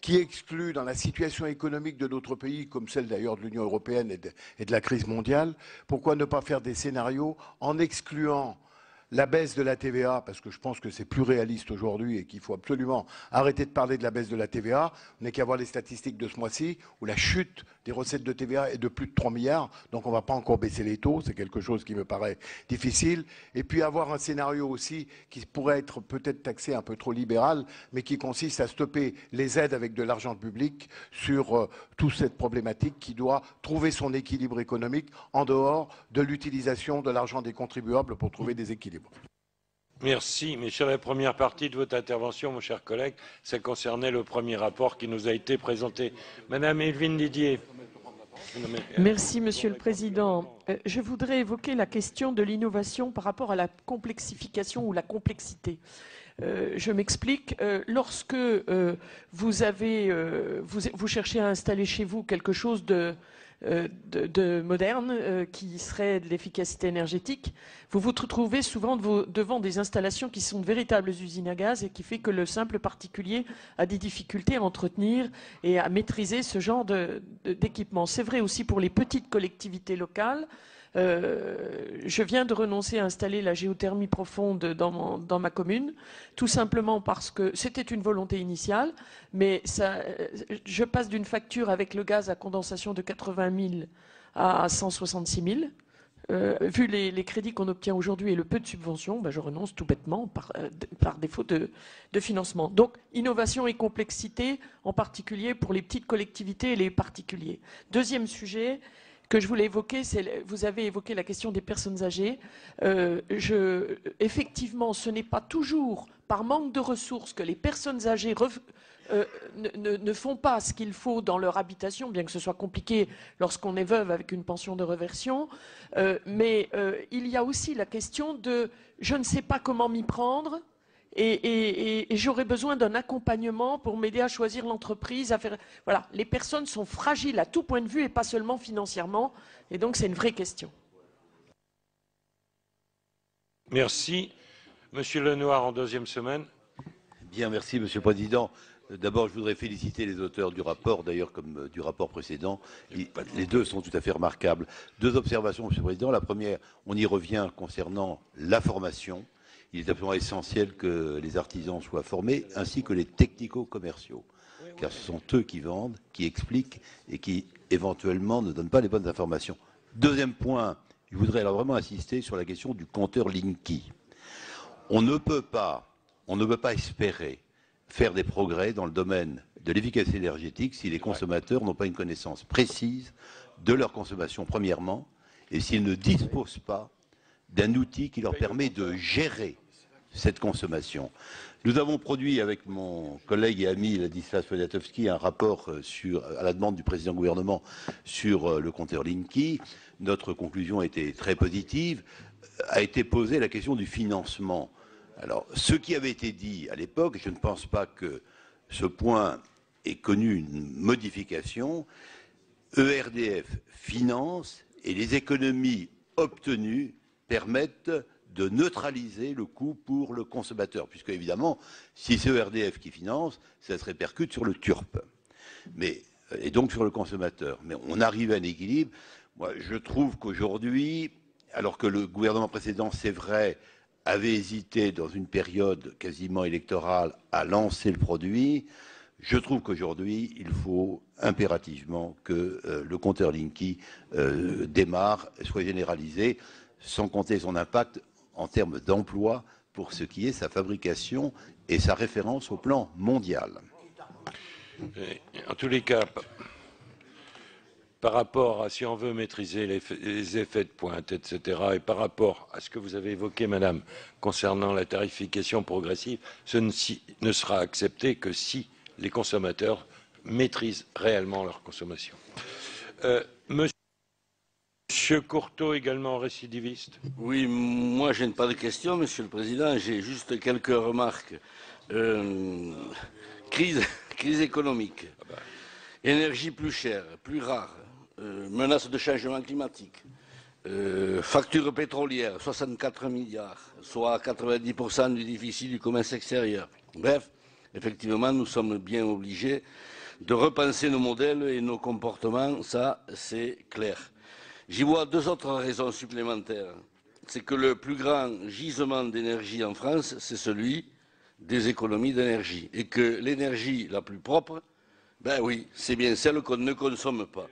qui excluent, dans la situation économique de notre pays, comme celle d'ailleurs de l'Union européenne et de la crise mondiale, pourquoi ne pas faire des scénarios en excluant la baisse de la TVA, parce que je pense que c'est plus réaliste aujourd'hui et qu'il faut absolument arrêter de parler de la baisse de la TVA. On n'est qu'à voir les statistiques de ce mois-ci, où la chute des recettes de TVA est de plus de 3 milliards, donc on ne va pas encore baisser les taux, c'est quelque chose qui me paraît difficile. Et puis avoir un scénario aussi qui pourrait être peut-être taxé un peu trop libéral, mais qui consiste à stopper les aides avec de l'argent public sur toute cette problématique qui doit trouver son équilibre économique en dehors de l'utilisation de l'argent des contribuables pour trouver des équilibres. Merci. Mais sur la première partie de votre intervention, mon cher collègue, ça concernait le premier rapport qui nous a été présenté. Madame Évelyne Didier. Merci, Monsieur le Président. Je voudrais évoquer la question de l'innovation par rapport à la complexification ou la complexité. Je m'explique. Lorsque vous cherchez à installer chez vous quelque chose de moderne qui serait de l'efficacité énergétique, vous vous retrouvez souvent devant des installations qui sont de véritables usines à gaz et qui fait que le simple particulier a des difficultés à entretenir et à maîtriser ce genre d'équipement. C'est vrai aussi pour les petites collectivités locales. Je viens de renoncer à installer la géothermie profonde dans ma commune, tout simplement parce que c'était une volonté initiale, mais je passe d'une facture avec le gaz à condensation de 80 000 à 166 000. Vu les crédits qu'on obtient aujourd'hui et le peu de subventions, je renonce tout bêtement par défaut de financement. Donc, innovation et complexité, en particulier pour les petites collectivités et les particuliers. Deuxième sujet que je voulais évoquer, vous avez évoqué la question des personnes âgées. Effectivement, ce n'est pas toujours par manque de ressources que les personnes âgées ne font pas ce qu'il faut dans leur habitation, bien que ce soit compliqué lorsqu'on est veuve avec une pension de réversion. Mais il y a aussi la question de « je ne sais pas comment m'y prendre ». Et j'aurais besoin d'un accompagnement pour m'aider à choisir l'entreprise, à faire... Voilà, les personnes sont fragiles à tout point de vue et pas seulement financièrement. Et donc, c'est une vraie question. Merci. Monsieur Lenoir, en deuxième semaine. Bien, merci, Monsieur le Président. D'abord, je voudrais féliciter les auteurs du rapport, d'ailleurs comme du rapport précédent. Les deux sont tout à fait remarquables. Deux observations, Monsieur le Président. La première, on y revient concernant la formation. Il est absolument essentiel que les artisans soient formés, ainsi que les technico-commerciaux, car ce sont eux qui vendent, qui expliquent et qui, éventuellement, ne donnent pas les bonnes informations. Deuxième point, je voudrais alors vraiment insister sur la question du compteur Linky. On ne peut pas espérer faire des progrès dans le domaine de l'efficacité énergétique si les consommateurs n'ont pas une connaissance précise de leur consommation, premièrement, et s'ils ne disposent pas d'un outil qui leur permet de gérer cette consommation. Nous avons produit avec mon collègue et ami Ladislas Poniatowski un rapport à la demande du président du gouvernement sur le compteur Linky. Notre conclusion était très positive. A été posée la question du financement. Alors, ce qui avait été dit à l'époque, je ne pense pas que ce point ait connu une modification. ERDF finance et les économies obtenues permettent de neutraliser le coût pour le consommateur, puisque évidemment, si c'est ERDF qui finance, ça se répercute sur le TURP, et donc sur le consommateur. Mais on arrive à un équilibre. Moi, je trouve qu'aujourd'hui, alors que le gouvernement précédent, c'est vrai, avait hésité dans une période quasiment électorale à lancer le produit, je trouve qu'aujourd'hui, il faut impérativement que le compteur Linky démarre, soit généralisé, sans compter son impact en termes d'emploi pour ce qui est sa fabrication et sa référence au plan mondial. En tous les cas, par rapport à si on veut maîtriser les effets de pointe, etc., et par rapport à ce que vous avez évoqué, Madame, concernant la tarification progressive, ce ne sera accepté que si les consommateurs maîtrisent réellement leur consommation. Monsieur Courteau, également récidiviste. Oui, moi je n'ai pas de questions, Monsieur le Président, j'ai juste quelques remarques. Crise économique, énergie plus chère, plus rare, menace de changement climatique, facture pétrolière, 64 milliards, soit 90% du déficit du commerce extérieur. Bref, effectivement, nous sommes bien obligés de repenser nos modèles et nos comportements, ça c'est clair. J'y vois deux autres raisons supplémentaires. C'est que le plus grand gisement d'énergie en France, c'est celui des économies d'énergie. Et que l'énergie la plus propre, ben oui, c'est bien celle qu'on ne consomme pas.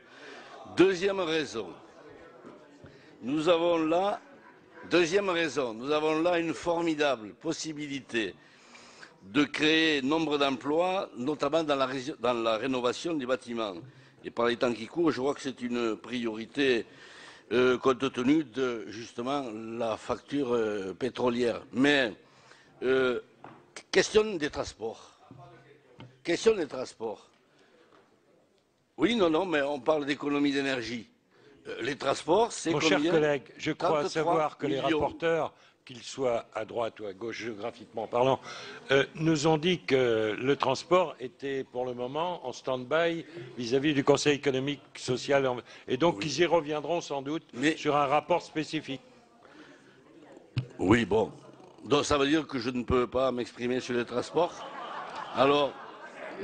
Deuxième raison, nous avons là une formidable possibilité de créer nombre d'emplois, notamment dans la rénovation des bâtiments. Et par les temps qui courent, je vois que c'est une priorité compte tenu de, justement, la facture pétrolière. Mais, question des transports. Question des transports. Oui, non, mais on parle d'économie d'énergie. Les transports, c'est combien? Mon cher collègue, je crois savoir que les rapporteurs, qu'ils soient à droite ou à gauche géographiquement parlant, nous ont dit que le transport était pour le moment en stand-by vis-à-vis du Conseil économique, social, et donc ils y reviendront sans doute sur un rapport spécifique. Oui, bon. Donc ça veut dire que je ne peux pas m'exprimer sur les transports. Alors,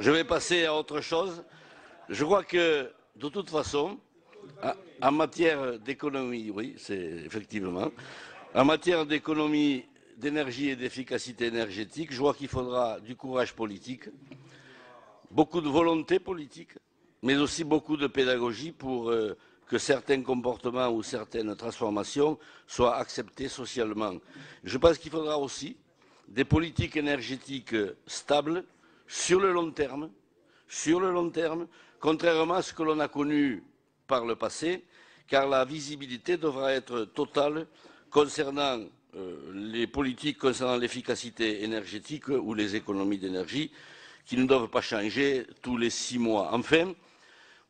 je vais passer à autre chose. Je crois que, de toute façon, en matière d'économie, oui, c'est effectivement... En matière d'économie, d'énergie et d'efficacité énergétique, je vois qu'il faudra du courage politique, beaucoup de volonté politique, mais aussi beaucoup de pédagogie pour que certains comportements ou certaines transformations soient acceptés socialement. Je pense qu'il faudra aussi des politiques énergétiques stables sur le long terme, contrairement à ce que l'on a connu par le passé, car la visibilité devra être totale concernant les politiques concernant l'efficacité énergétique ou les économies d'énergie, qui ne doivent pas changer tous les 6 mois. Enfin,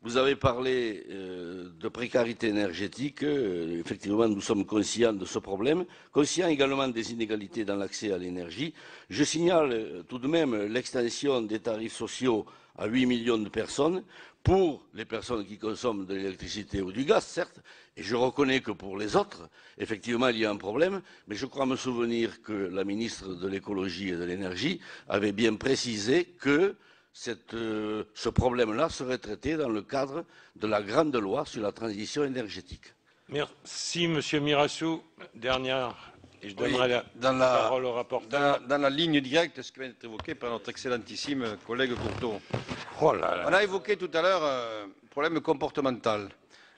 vous avez parlé de précarité énergétique. Effectivement, nous sommes conscients de ce problème, conscients également des inégalités dans l'accès à l'énergie. Je signale tout de même l'extension des tarifs sociaux à 8 millions de personnes pour les personnes qui consomment de l'électricité ou du gaz, certes, et je reconnais que pour les autres, effectivement, il y a un problème, mais je crois me souvenir que la ministre de l'écologie et de l'énergie avait bien précisé que ce problème-là serait traité dans le cadre de la grande loi sur la transition énergétique. Merci, Monsieur Mirassou. Dernière, et je donnerai la parole au rapporteur. Dans la ligne directe de ce qui vient d'être évoqué par notre excellentissime collègue Courteau. Oh là là. On a évoqué tout à l'heure un problème comportemental.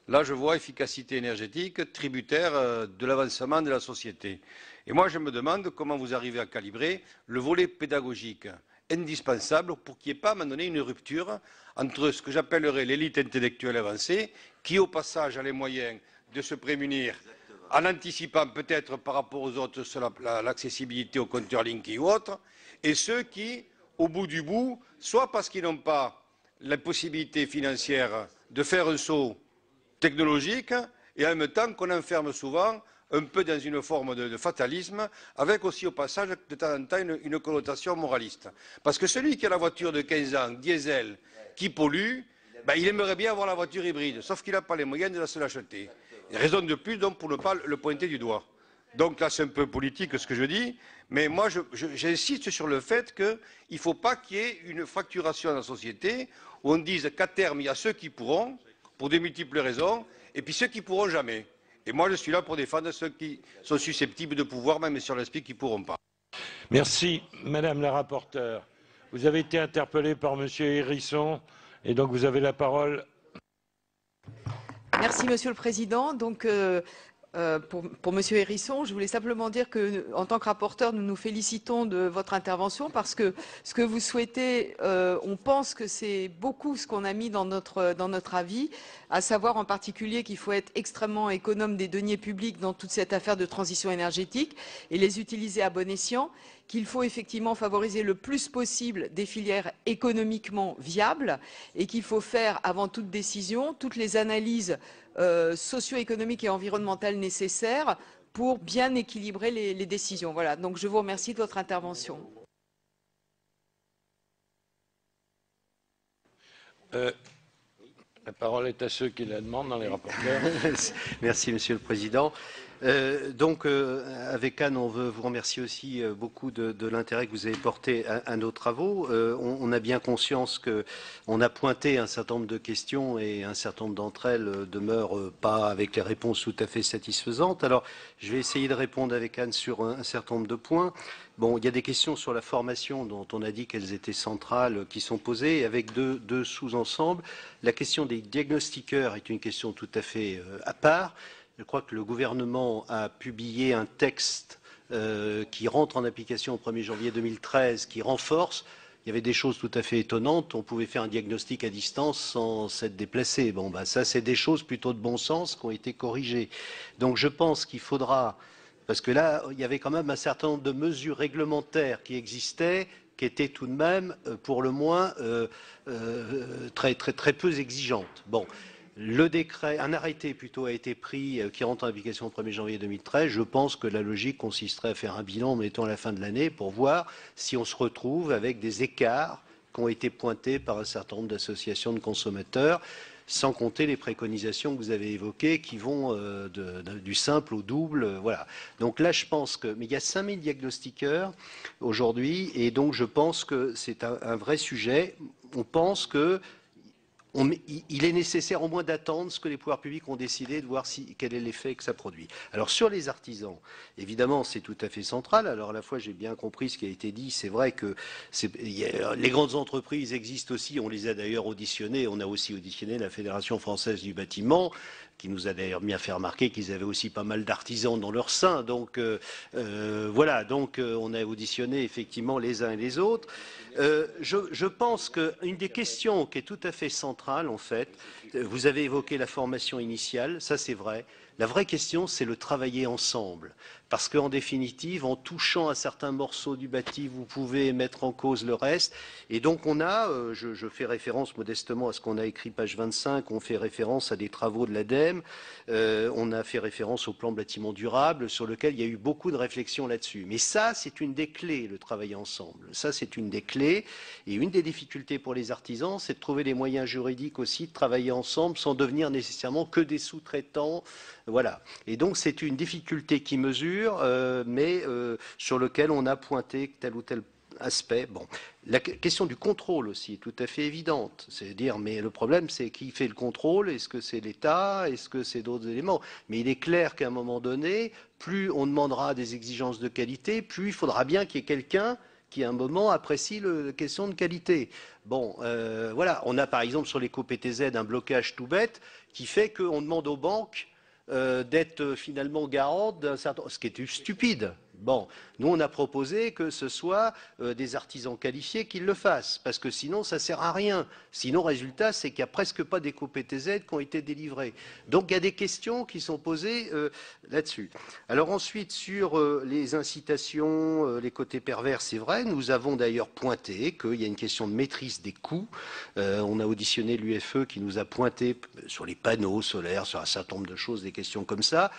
Là, je vois efficacité énergétique tributaire de l'avancement de la société. Et moi, je me demande comment vous arrivez à calibrer le volet pédagogique indispensable pour qu'il n'y ait pas à un moment donné une rupture entre ce que j'appellerais l'élite intellectuelle avancée, qui au passage a les moyens de se prémunir en anticipant peut-être par rapport aux autres sur l'accessibilité au compteur Linky ou autre, et ceux qui, au bout du bout, soit parce qu'ils n'ont pas la possibilité financière de faire un saut technologique, et en même temps qu'on enferme souvent un peu dans une forme de fatalisme, avec aussi au passage de temps en temps une connotation moraliste. Parce que celui qui a la voiture de 15 ans, diesel, qui pollue, ben, il aimerait bien avoir la voiture hybride, sauf qu'il n'a pas les moyens de se l'acheter. Raison de plus donc pour ne pas le pointer du doigt. Donc là c'est un peu politique ce que je dis, mais moi j'insiste sur le fait qu'il ne faut pas qu'il y ait une fracturation dans la société où on dise qu'à terme il y a ceux qui pourront, pour de multiples raisons, et puis ceux qui ne pourront jamais. Et moi, je suis là pour défendre ceux qui sont susceptibles de pouvoir, même sur l'esprit, qui ne pourront pas. Merci, Madame la rapporteure. Vous avez été interpellée par Monsieur Hérisson, et donc vous avez la parole. Merci, Monsieur le Président. Donc, pour Monsieur Hérisson, je voulais simplement dire que, en tant que rapporteur, nous nous félicitons de votre intervention parce que ce que vous souhaitez, on pense que c'est beaucoup ce qu'on a mis dans notre avis, à savoir en particulier qu'il faut être extrêmement économe des deniers publics dans toute cette affaire de transition énergétique et les utiliser à bon escient, qu'il faut effectivement favoriser le plus possible des filières économiquement viables et qu'il faut faire, avant toute décision, toutes les analyses socio-économiques et environnementales nécessaires pour bien équilibrer les décisions. Voilà, donc je vous remercie de votre intervention. La parole est à ceux qui la demandent, dans les rapporteurs. Merci, Monsieur le Président. Avec Anne, on veut vous remercier aussi beaucoup de l'intérêt que vous avez porté à nos travaux. On a bien conscience qu'on a pointé un certain nombre de questions et un certain nombre d'entre elles demeurent pas avec les réponses tout à fait satisfaisantes. Alors, je vais essayer de répondre avec Anne sur un certain nombre de points. Bon, il y a des questions sur la formation dont on a dit qu'elles étaient centrales, qui sont posées, avec deux sous-ensembles. La question des diagnostiqueurs est une question tout à fait à part. Je crois que le gouvernement a publié un texte qui rentre en application au 1er janvier 2013, qui renforce. Il y avait des choses tout à fait étonnantes. On pouvait faire un diagnostic à distance sans s'être déplacé. Bon, ben, ça, c'est des choses plutôt de bon sens qui ont été corrigées. Donc, je pense qu'il faudra, parce que là, il y avait quand même un certain nombre de mesures réglementaires qui existaient, qui étaient tout de même, pour le moins, très peu exigeantes. Bon. Le décret, un arrêté plutôt a été pris qui rentre en application au 1er janvier 2013. Je pense que la logique consisterait à faire un bilan, mettons à la fin de l'année, pour voir si on se retrouve avec des écarts qui ont été pointés par un certain nombre d'associations de consommateurs, sans compter les préconisations que vous avez évoquées qui vont du simple au double. Voilà. Donc là, je pense que... Mais il y a 5000 diagnostiqueurs aujourd'hui, et donc je pense que c'est un vrai sujet. On pense que il est nécessaire au moins d'attendre ce que les pouvoirs publics ont décidé, de voir quel est l'effet que ça produit. Alors sur les artisans, évidemment c'est tout à fait central. Alors à la fois j'ai bien compris ce qui a été dit, c'est vrai que les grandes entreprises existent aussi, on les a d'ailleurs auditionnées, on a aussi auditionné la Fédération française du bâtiment, qui nous a d'ailleurs bien fait remarquer qu'ils avaient aussi pas mal d'artisans dans leur sein. Donc voilà, donc on a auditionné effectivement les uns et les autres. Je pense qu'une des questions qui est tout à fait centrale, en fait, vous avez évoqué la formation initiale, ça c'est vrai. La vraie question, c'est le travailler ensemble. Parce qu'en définitive, en touchant à certains morceaux du bâti, vous pouvez mettre en cause le reste. Et donc on a, je fais référence modestement à ce qu'on a écrit page 25, on fait référence à des travaux de l'ADEME, on a fait référence au plan bâtiment durable sur lequel il y a eu beaucoup de réflexions là-dessus. Mais ça, c'est une des clés, le travailler ensemble. Ça, c'est une des clés. Et une des difficultés pour les artisans, c'est de trouver les moyens juridiques aussi de travailler ensemble sans devenir nécessairement que des sous-traitants. Voilà. Et donc, c'est une difficulté qui mesure, mais sur lequel on a pointé tel ou tel aspect. Bon. La question du contrôle aussi est tout à fait évidente. C'est-à-dire, mais le problème, c'est qui fait le contrôle? Est-ce que c'est l'État? Est-ce que c'est d'autres éléments? Mais il est clair qu'à un moment donné, plus on demandera des exigences de qualité, plus il faudra bien qu'il y ait quelqu'un qui, à un moment, apprécie la question de qualité. Bon, voilà. On a, par exemple, sur l'éco-PTZ, un blocage tout bête qui fait qu'on demande aux banques d'être finalement garante d'un certain... Ce qui est stupide. Bon, nous on a proposé que ce soit des artisans qualifiés qui le fassent, parce que sinon ça sert à rien. Sinon, résultat, c'est qu'il n'y a presque pas d'éco-PTZ qui ont été délivrés. Donc il y a des questions qui sont posées là-dessus. Alors ensuite, sur les incitations, les côtés pervers, c'est vrai, nous avons d'ailleurs pointé qu'il y a une question de maîtrise des coûts. On a auditionné l'UFE qui nous a pointé sur les panneaux solaires, sur un certain nombre de choses, des questions comme ça.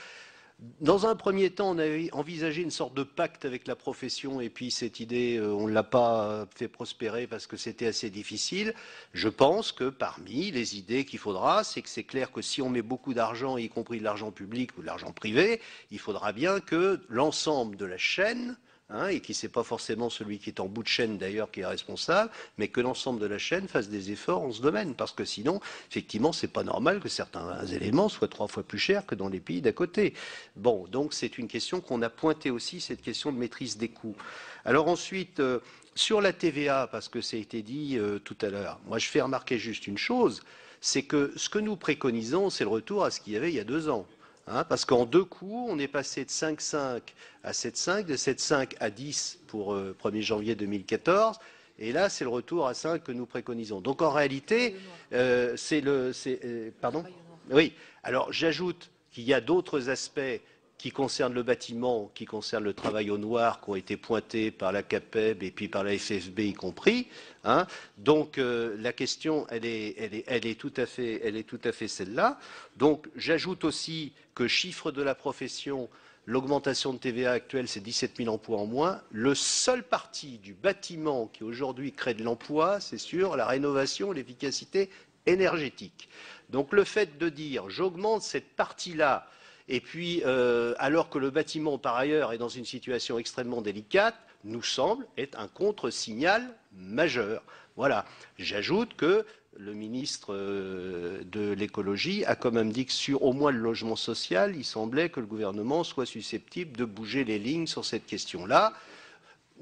Dans un premier temps, on avait envisagé une sorte de pacte avec la profession et puis cette idée, on ne l'a pas fait prospérer parce que c'était assez difficile. Je pense que parmi les idées qu'il faudra, c'est que c'est clair que si on met beaucoup d'argent, y compris de l'argent public ou de l'argent privé, il faudra bien que l'ensemble de la chaîne, et qui n'est pas forcément celui qui est en bout de chaîne d'ailleurs qui est responsable, mais que l'ensemble de la chaîne fasse des efforts en ce domaine, parce que sinon, effectivement, c'est pas normal que certains éléments soient 3 fois plus chers que dans les pays d'à côté. Bon, donc c'est une question qu'on a pointée aussi, cette question de maîtrise des coûts. Alors ensuite, sur la TVA, parce que ça a été dit tout à l'heure, moi je fais remarquer juste une chose, c'est que ce que nous préconisons, c'est le retour à ce qu'il y avait il y a 2 ans. Parce qu'en 2 coups, on est passé de 5,5 à 7,5, de 7,5 à 10 pour 1er janvier 2014, et là, c'est le retour à 5 que nous préconisons. Donc en réalité, pardon ? Oui. Alors j'ajoute qu'il y a d'autres aspects qui concernent le bâtiment, qui concernent le travail au noir, qui ont été pointés par la CAPEB et puis par la FFB y compris. Donc la question, elle est tout à fait celle-là. Donc j'ajoute aussi que chiffre de la profession, l'augmentation de TVA actuelle, c'est 17 000 emplois en moins. Le seul parti du bâtiment qui aujourd'hui crée de l'emploi, c'est sur la rénovation, l'efficacité énergétique. Donc le fait de dire j'augmente cette partie-là, et puis, alors que le bâtiment, par ailleurs, est dans une situation extrêmement délicate, nous semble être un contre-signal majeur. Voilà. J'ajoute que le ministre de l'écologie a quand même dit que sur au moins le logement social, il semblait que le gouvernement soit susceptible de bouger les lignes sur cette question-là.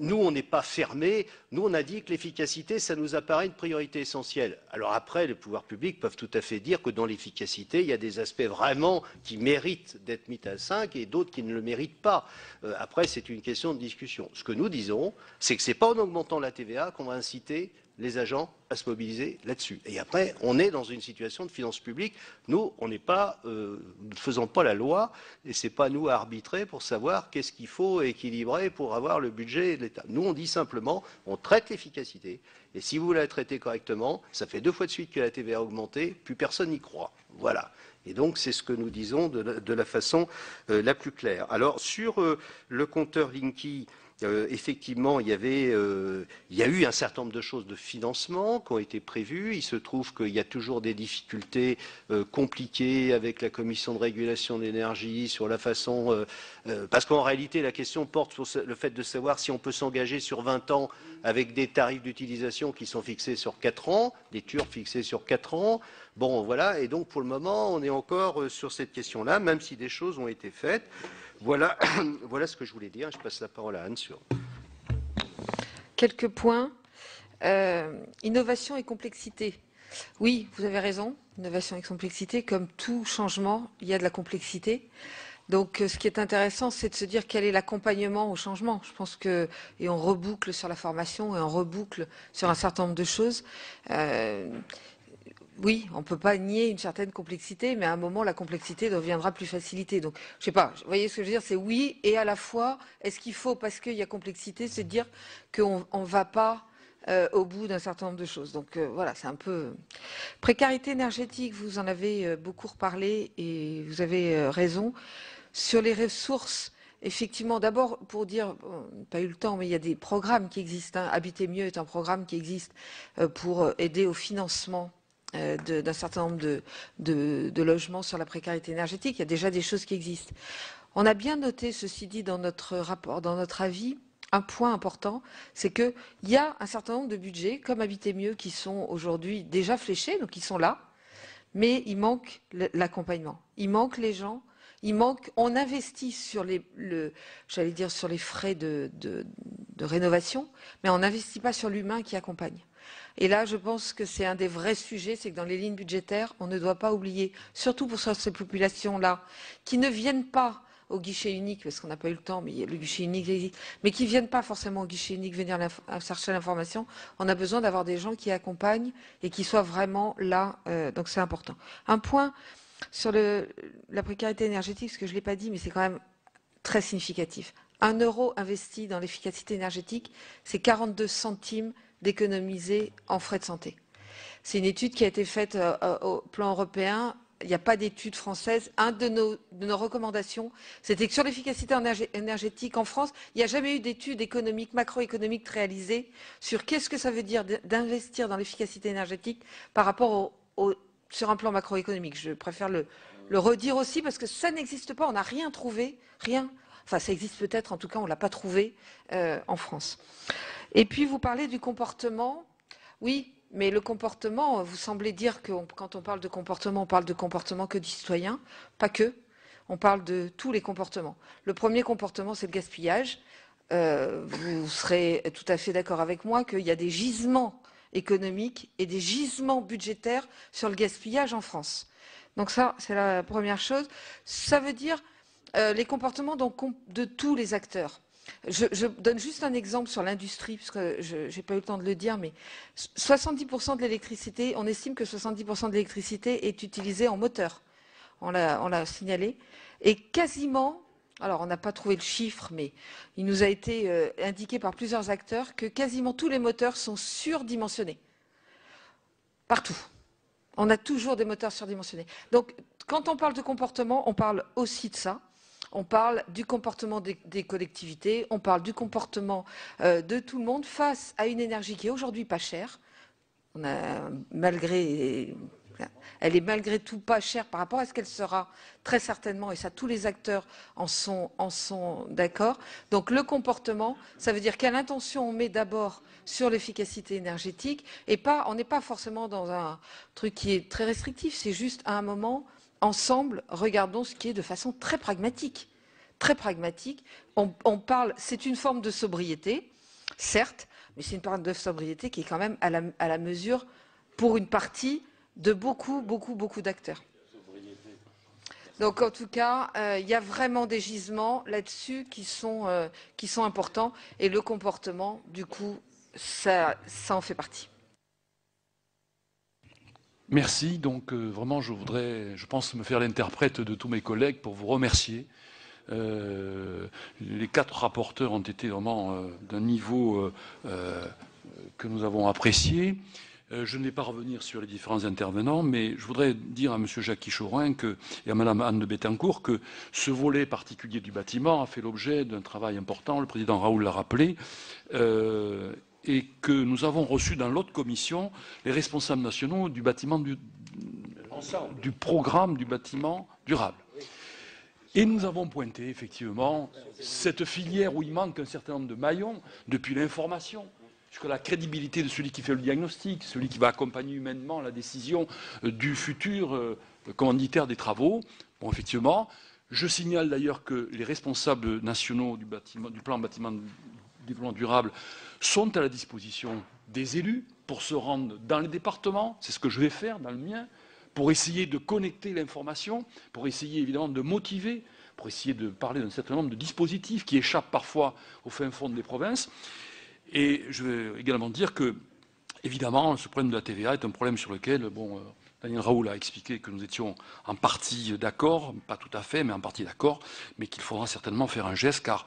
Nous, on n'est pas fermés. Nous, on a dit que l'efficacité, ça nous apparaît une priorité essentielle. Alors après, les pouvoirs publics peuvent tout à fait dire que dans l'efficacité, il y a des aspects vraiment qui méritent d'être mis à 5 et d'autres qui ne le méritent pas. Après, c'est une question de discussion. Ce que nous disons, c'est que ce n'est pas en augmentant la TVA qu'on va inciter les agents à se mobiliser là-dessus. Et après, on est dans une situation de finances publiques. Nous, on n'est pas, nous ne faisons pas la loi, et c'est pas nous à arbitrer pour savoir qu'est-ce qu'il faut équilibrer pour avoir le budget de l'État. Nous, on dit simplement, on traite l'efficacité, et si vous la traitez correctement, ça fait 2 fois de suite que la TVA a augmenté, plus personne n'y croit. Voilà. Et donc, c'est ce que nous disons de la façon la plus claire. Alors, sur le compteur Linky, effectivement, il y a eu un certain nombre de choses de financement qui ont été prévues. Il se trouve qu'il y a toujours des difficultés compliquées avec la commission de régulation de l'énergie sur la façon... parce qu'en réalité, la question porte sur le fait de savoir si on peut s'engager sur 20 ans avec des tarifs d'utilisation qui sont fixés sur 4 ans, des TURPE fixés sur 4 ans. Bon, voilà. Et donc, pour le moment, on est encore sur cette question-là, même si des choses ont été faites. Voilà, voilà ce que je voulais dire. Je passe la parole à Anne sur. Quelques points. Innovation et complexité. Oui, vous avez raison. Innovation et complexité, comme tout changement, il y a de la complexité. Donc, ce qui est intéressant, c'est de se dire quel est l'accompagnement au changement. Je pense que, et on reboucle sur la formation et on reboucle sur un certain nombre de choses. Oui, on ne peut pas nier une certaine complexité, mais à un moment, la complexité deviendra plus facilitée. Donc, je sais pas, vous voyez ce que je veux dire, c'est oui, et à la fois, est-ce qu'il faut, parce qu'il y a complexité, se dire qu'on ne va pas au bout d'un certain nombre de choses. Donc voilà, c'est un peu... Précarité énergétique, vous en avez beaucoup reparlé et vous avez raison. Sur les ressources, effectivement, d'abord pour dire, pas eu le temps, mais il y a des programmes qui existent. Hein. Habiter mieux est un programme qui existe pour aider au financement d'un certain nombre de logements sur la précarité énergétique. Il y a déjà des choses qui existent. On a bien noté, ceci dit, dans notre rapport, dans notre avis, un point important, c'est qu'il y a un certain nombre de budgets, comme Habiter mieux, qui sont aujourd'hui déjà fléchés, donc ils sont là, mais il manque l'accompagnement. Il manque les gens, on investit sur j'allais dire sur les frais de rénovation, mais on n'investit pas sur l'humain qui accompagne. Et là, je pense que c'est un des vrais sujets, c'est que dans les lignes budgétaires, on ne doit pas oublier, surtout pour ces populations-là, qui ne viennent pas au guichet unique, parce qu'on n'a pas eu le temps, mais le guichet unique existe, mais qui ne viennent pas forcément au guichet unique venir chercher l'information. On a besoin d'avoir des gens qui accompagnent et qui soient vraiment là, donc c'est important. Un point sur la précarité énergétique, parce que je ne l'ai pas dit, mais c'est quand même très significatif. 1 euro investi dans l'efficacité énergétique, c'est 42 centimes d'économiser en frais de santé. C'est une étude qui a été faite au plan européen. Il n'y a pas d'étude française. Un de nos recommandations, c'était que sur l'efficacité énergétique en France, il n'y a jamais eu d'étude économique, macroéconomique réalisée sur qu'est-ce que ça veut dire d'investir dans l'efficacité énergétique par rapport sur un plan macroéconomique. Je préfère le redire aussi parce que ça n'existe pas. On n'a rien trouvé, rien. Enfin, ça existe peut-être, en tout cas, on ne l'a pas trouvé en France. Et puis, vous parlez du comportement. Oui, mais le comportement, vous semblez dire que quand on parle de comportement, on parle de comportement que du citoyen, pas que. On parle de tous les comportements. Le premier comportement, c'est le gaspillage. Vous serez tout à fait d'accord avec moi qu'il y a des gisements économiques et des gisements budgétaires sur le gaspillage en France. Donc ça, c'est la première chose. Ça veut dire les comportements de tous les acteurs. Je donne juste un exemple sur l'industrie, parce que je n'ai pas eu le temps de le dire, mais 70% de l'électricité, on estime que 70% de l'électricité est utilisée en moteur. On l'a signalé. Et quasiment, alors on n'a pas trouvé le chiffre, mais il nous a été indiqué par plusieurs acteurs que quasiment tous les moteurs sont surdimensionnés. Partout. On a toujours des moteurs surdimensionnés. Donc, quand on parle de comportement, on parle aussi de ça. On parle du comportement des collectivités, on parle du comportement de tout le monde face à une énergie qui est aujourd'hui pas chère. Elle est malgré tout pas chère par rapport à ce qu'elle sera très certainement, et ça tous les acteurs en sont d'accord. Donc le comportement, ça veut dire quelle intention on met d'abord sur l'efficacité énergétique, et on n'est pas forcément dans un truc qui est très restrictif, c'est juste à un moment... Ensemble, regardons ce qui est de façon très pragmatique. Très pragmatique. On parle, c'est une forme de sobriété, certes, mais c'est une forme de sobriété qui est quand même à la mesure, pour une partie, de beaucoup d'acteurs. Donc en tout cas, il y a vraiment des gisements là-dessus qui sont importants, et le comportement, du coup, ça en fait partie. Merci. Donc vraiment, je pense, me faire l'interprète de tous mes collègues pour vous remercier. Les 4 rapporteurs ont été vraiment d'un niveau que nous avons apprécié. Je ne vais pas revenir sur les différents intervenants, mais je voudrais dire à M. Jacques Chaurin et à Mme Anne de Bettencourt que ce volet particulier du bâtiment a fait l'objet d'un travail important, le président Raoul l'a rappelé, et que nous avons reçu dans l'autre commission les responsables nationaux du bâtiment du programme du bâtiment durable. Et nous avons pointé effectivement cette filière où il manque un certain nombre de maillons, depuis l'information jusqu'à la crédibilité de celui qui fait le diagnostic, celui qui va accompagner humainement la décision du futur commanditaire des travaux. Bon, effectivement, je signale d'ailleurs que les responsables nationaux du plan bâtiment développement durable sont à la disposition des élus pour se rendre dans les départements, c'est ce que je vais faire dans le mien, pour essayer de connecter l'information, pour essayer évidemment de motiver, pour essayer de parler d'un certain nombre de dispositifs qui échappent parfois au fin fond des provinces. Et je vais également dire que, évidemment, ce problème de la TVA est un problème sur lequel, Daniel Raoul a expliqué que nous étions en partie d'accord, pas tout à fait, mais en partie d'accord, mais qu'il faudra certainement faire un geste, car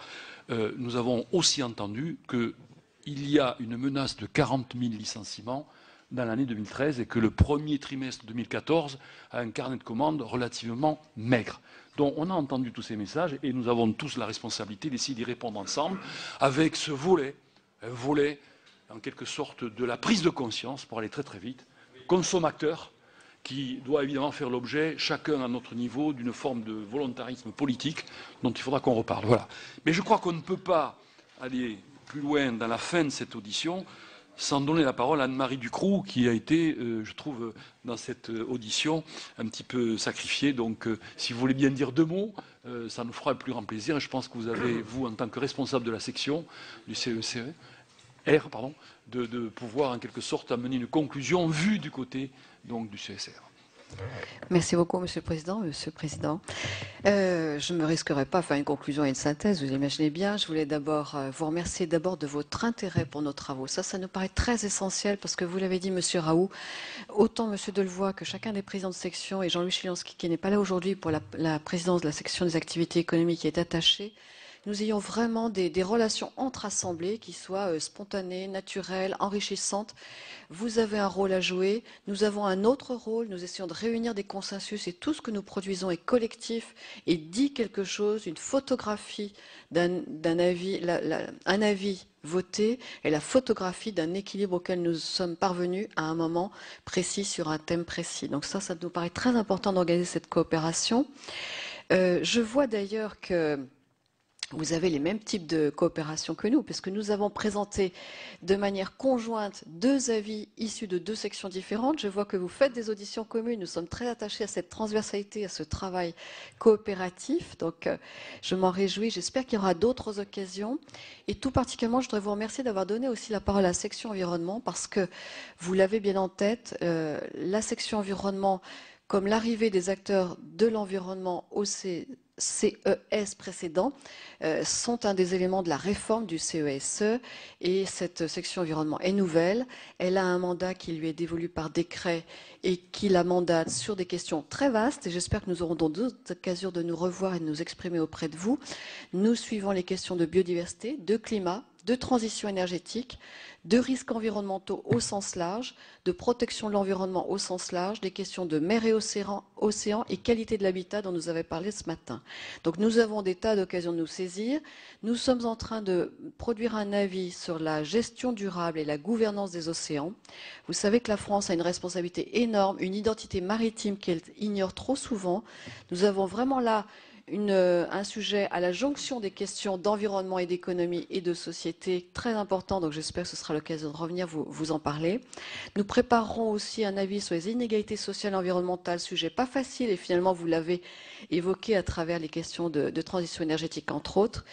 nous avons aussi entendu qu'il y a une menace de 40 000 licenciements dans l'année 2013 et que le premier trimestre 2014 a un carnet de commandes relativement maigre. Donc on a entendu tous ces messages et nous avons tous la responsabilité d'essayer d'y répondre ensemble avec ce volet, un volet en quelque sorte de la prise de conscience, pour aller très très vite, consommateur, qui doit évidemment faire l'objet, chacun à notre niveau, d'une forme de volontarisme politique dont il faudra qu'on reparle. Voilà. Mais je crois qu'on ne peut pas aller plus loin dans la fin de cette audition sans donner la parole à Anne-Marie Ducroux, qui a été, je trouve, dans cette audition, un petit peu sacrifiée. Donc, si vous voulez bien dire deux mots, ça nous fera le plus grand plaisir. Et je pense que vous avez, vous, en tant que responsable de la section du CECR, de pouvoir, en quelque sorte, amener une conclusion vue du côté donc, du CSR. Merci beaucoup, Monsieur le Président. Monsieur le Président, je ne me risquerai pas à faire une conclusion et une synthèse, vous imaginez bien. Je voulais d'abord vous remercier d'abord de votre intérêt pour nos travaux. Ça nous paraît très essentiel parce que vous l'avez dit, Monsieur Raoult, autant Monsieur Delevoye que chacun des présidents de section et Jean-Louis Chilansky, qui n'est pas là aujourd'hui pour la présidence de la section des activités économiques, qui est attaché, nous ayons vraiment des relations entre assemblées qui soient spontanées, naturelles, enrichissantes. Vous avez un rôle à jouer, nous avons un autre rôle, nous essayons de réunir des consensus et tout ce que nous produisons est collectif et dit quelque chose, une photographie d'un avis, un avis voté et la photographie d'un équilibre auquel nous sommes parvenus à un moment précis sur un thème précis. Donc ça nous paraît très important d'organiser cette coopération. Je vois d'ailleurs que vous avez les mêmes types de coopération que nous, puisque nous avons présenté de manière conjointe deux avis issus de deux sections différentes. Je vois que vous faites des auditions communes. Nous sommes très attachés à cette transversalité, à ce travail coopératif. Donc, je m'en réjouis. J'espère qu'il y aura d'autres occasions. Et tout particulièrement, je voudrais vous remercier d'avoir donné aussi la parole à la section environnement, parce que vous l'avez bien en tête, la section environnement, comme l'arrivée des acteurs de l'environnement au CES précédent, sont un des éléments de la réforme du CESE et cette section environnement est nouvelle. Elle a un mandat qui lui est dévolu par décret et qui la mandate sur des questions très vastes et j'espère que nous aurons d'autres occasions de nous revoir et de nous exprimer auprès de vous. Nous suivons les questions de biodiversité, de climat, de transition énergétique, de risques environnementaux au sens large, de protection de l'environnement au sens large, des questions de mer et océan et qualité de l'habitat dont nous avons parlé ce matin. Donc nous avons des tas d'occasions de nous saisir. Nous sommes en train de produire un avis sur la gestion durable et la gouvernance des océans. Vous savez que la France a une responsabilité énorme, une identité maritime qu'elle ignore trop souvent. Nous avons vraiment là un sujet à la jonction des questions d'environnement et d'économie et de société très important, donc j'espère que ce sera l'occasion de revenir vous en parler. Nous préparerons aussi un avis sur les inégalités sociales et environnementales, sujet pas facile et finalement vous l'avez évoqué à travers les questions de transition énergétique entre autres.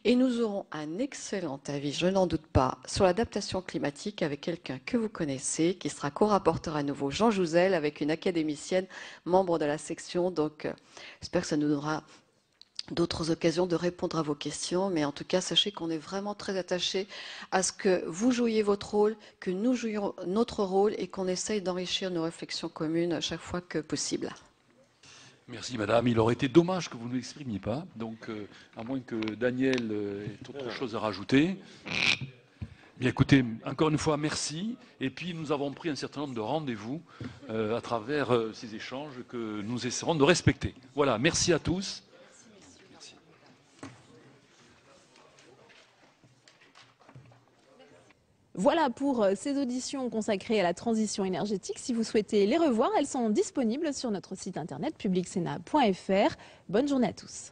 Et nous aurons un excellent avis, je n'en doute pas, sur l'adaptation climatique avec quelqu'un que vous connaissez, qui sera co-rapporteur à nouveau, Jean Jouzel, avec une académicienne, membre de la section. Donc j'espère que ça nous donnera d'autres occasions de répondre à vos questions, mais en tout cas, sachez qu'on est vraiment très attachés à ce que vous jouiez votre rôle, que nous jouions notre rôle et qu'on essaye d'enrichir nos réflexions communes à chaque fois que possible. Merci Madame. Il aurait été dommage que vous ne l'exprimiez pas, donc à moins que Daniel ait autre chose à rajouter. Bien écoutez, encore une fois, merci. Et puis nous avons pris un certain nombre de rendez-vous à travers ces échanges que nous essaierons de respecter. Voilà, merci à tous. Voilà pour ces auditions consacrées à la transition énergétique. Si vous souhaitez les revoir, elles sont disponibles sur notre site internet publicsena.fr. Bonne journée à tous.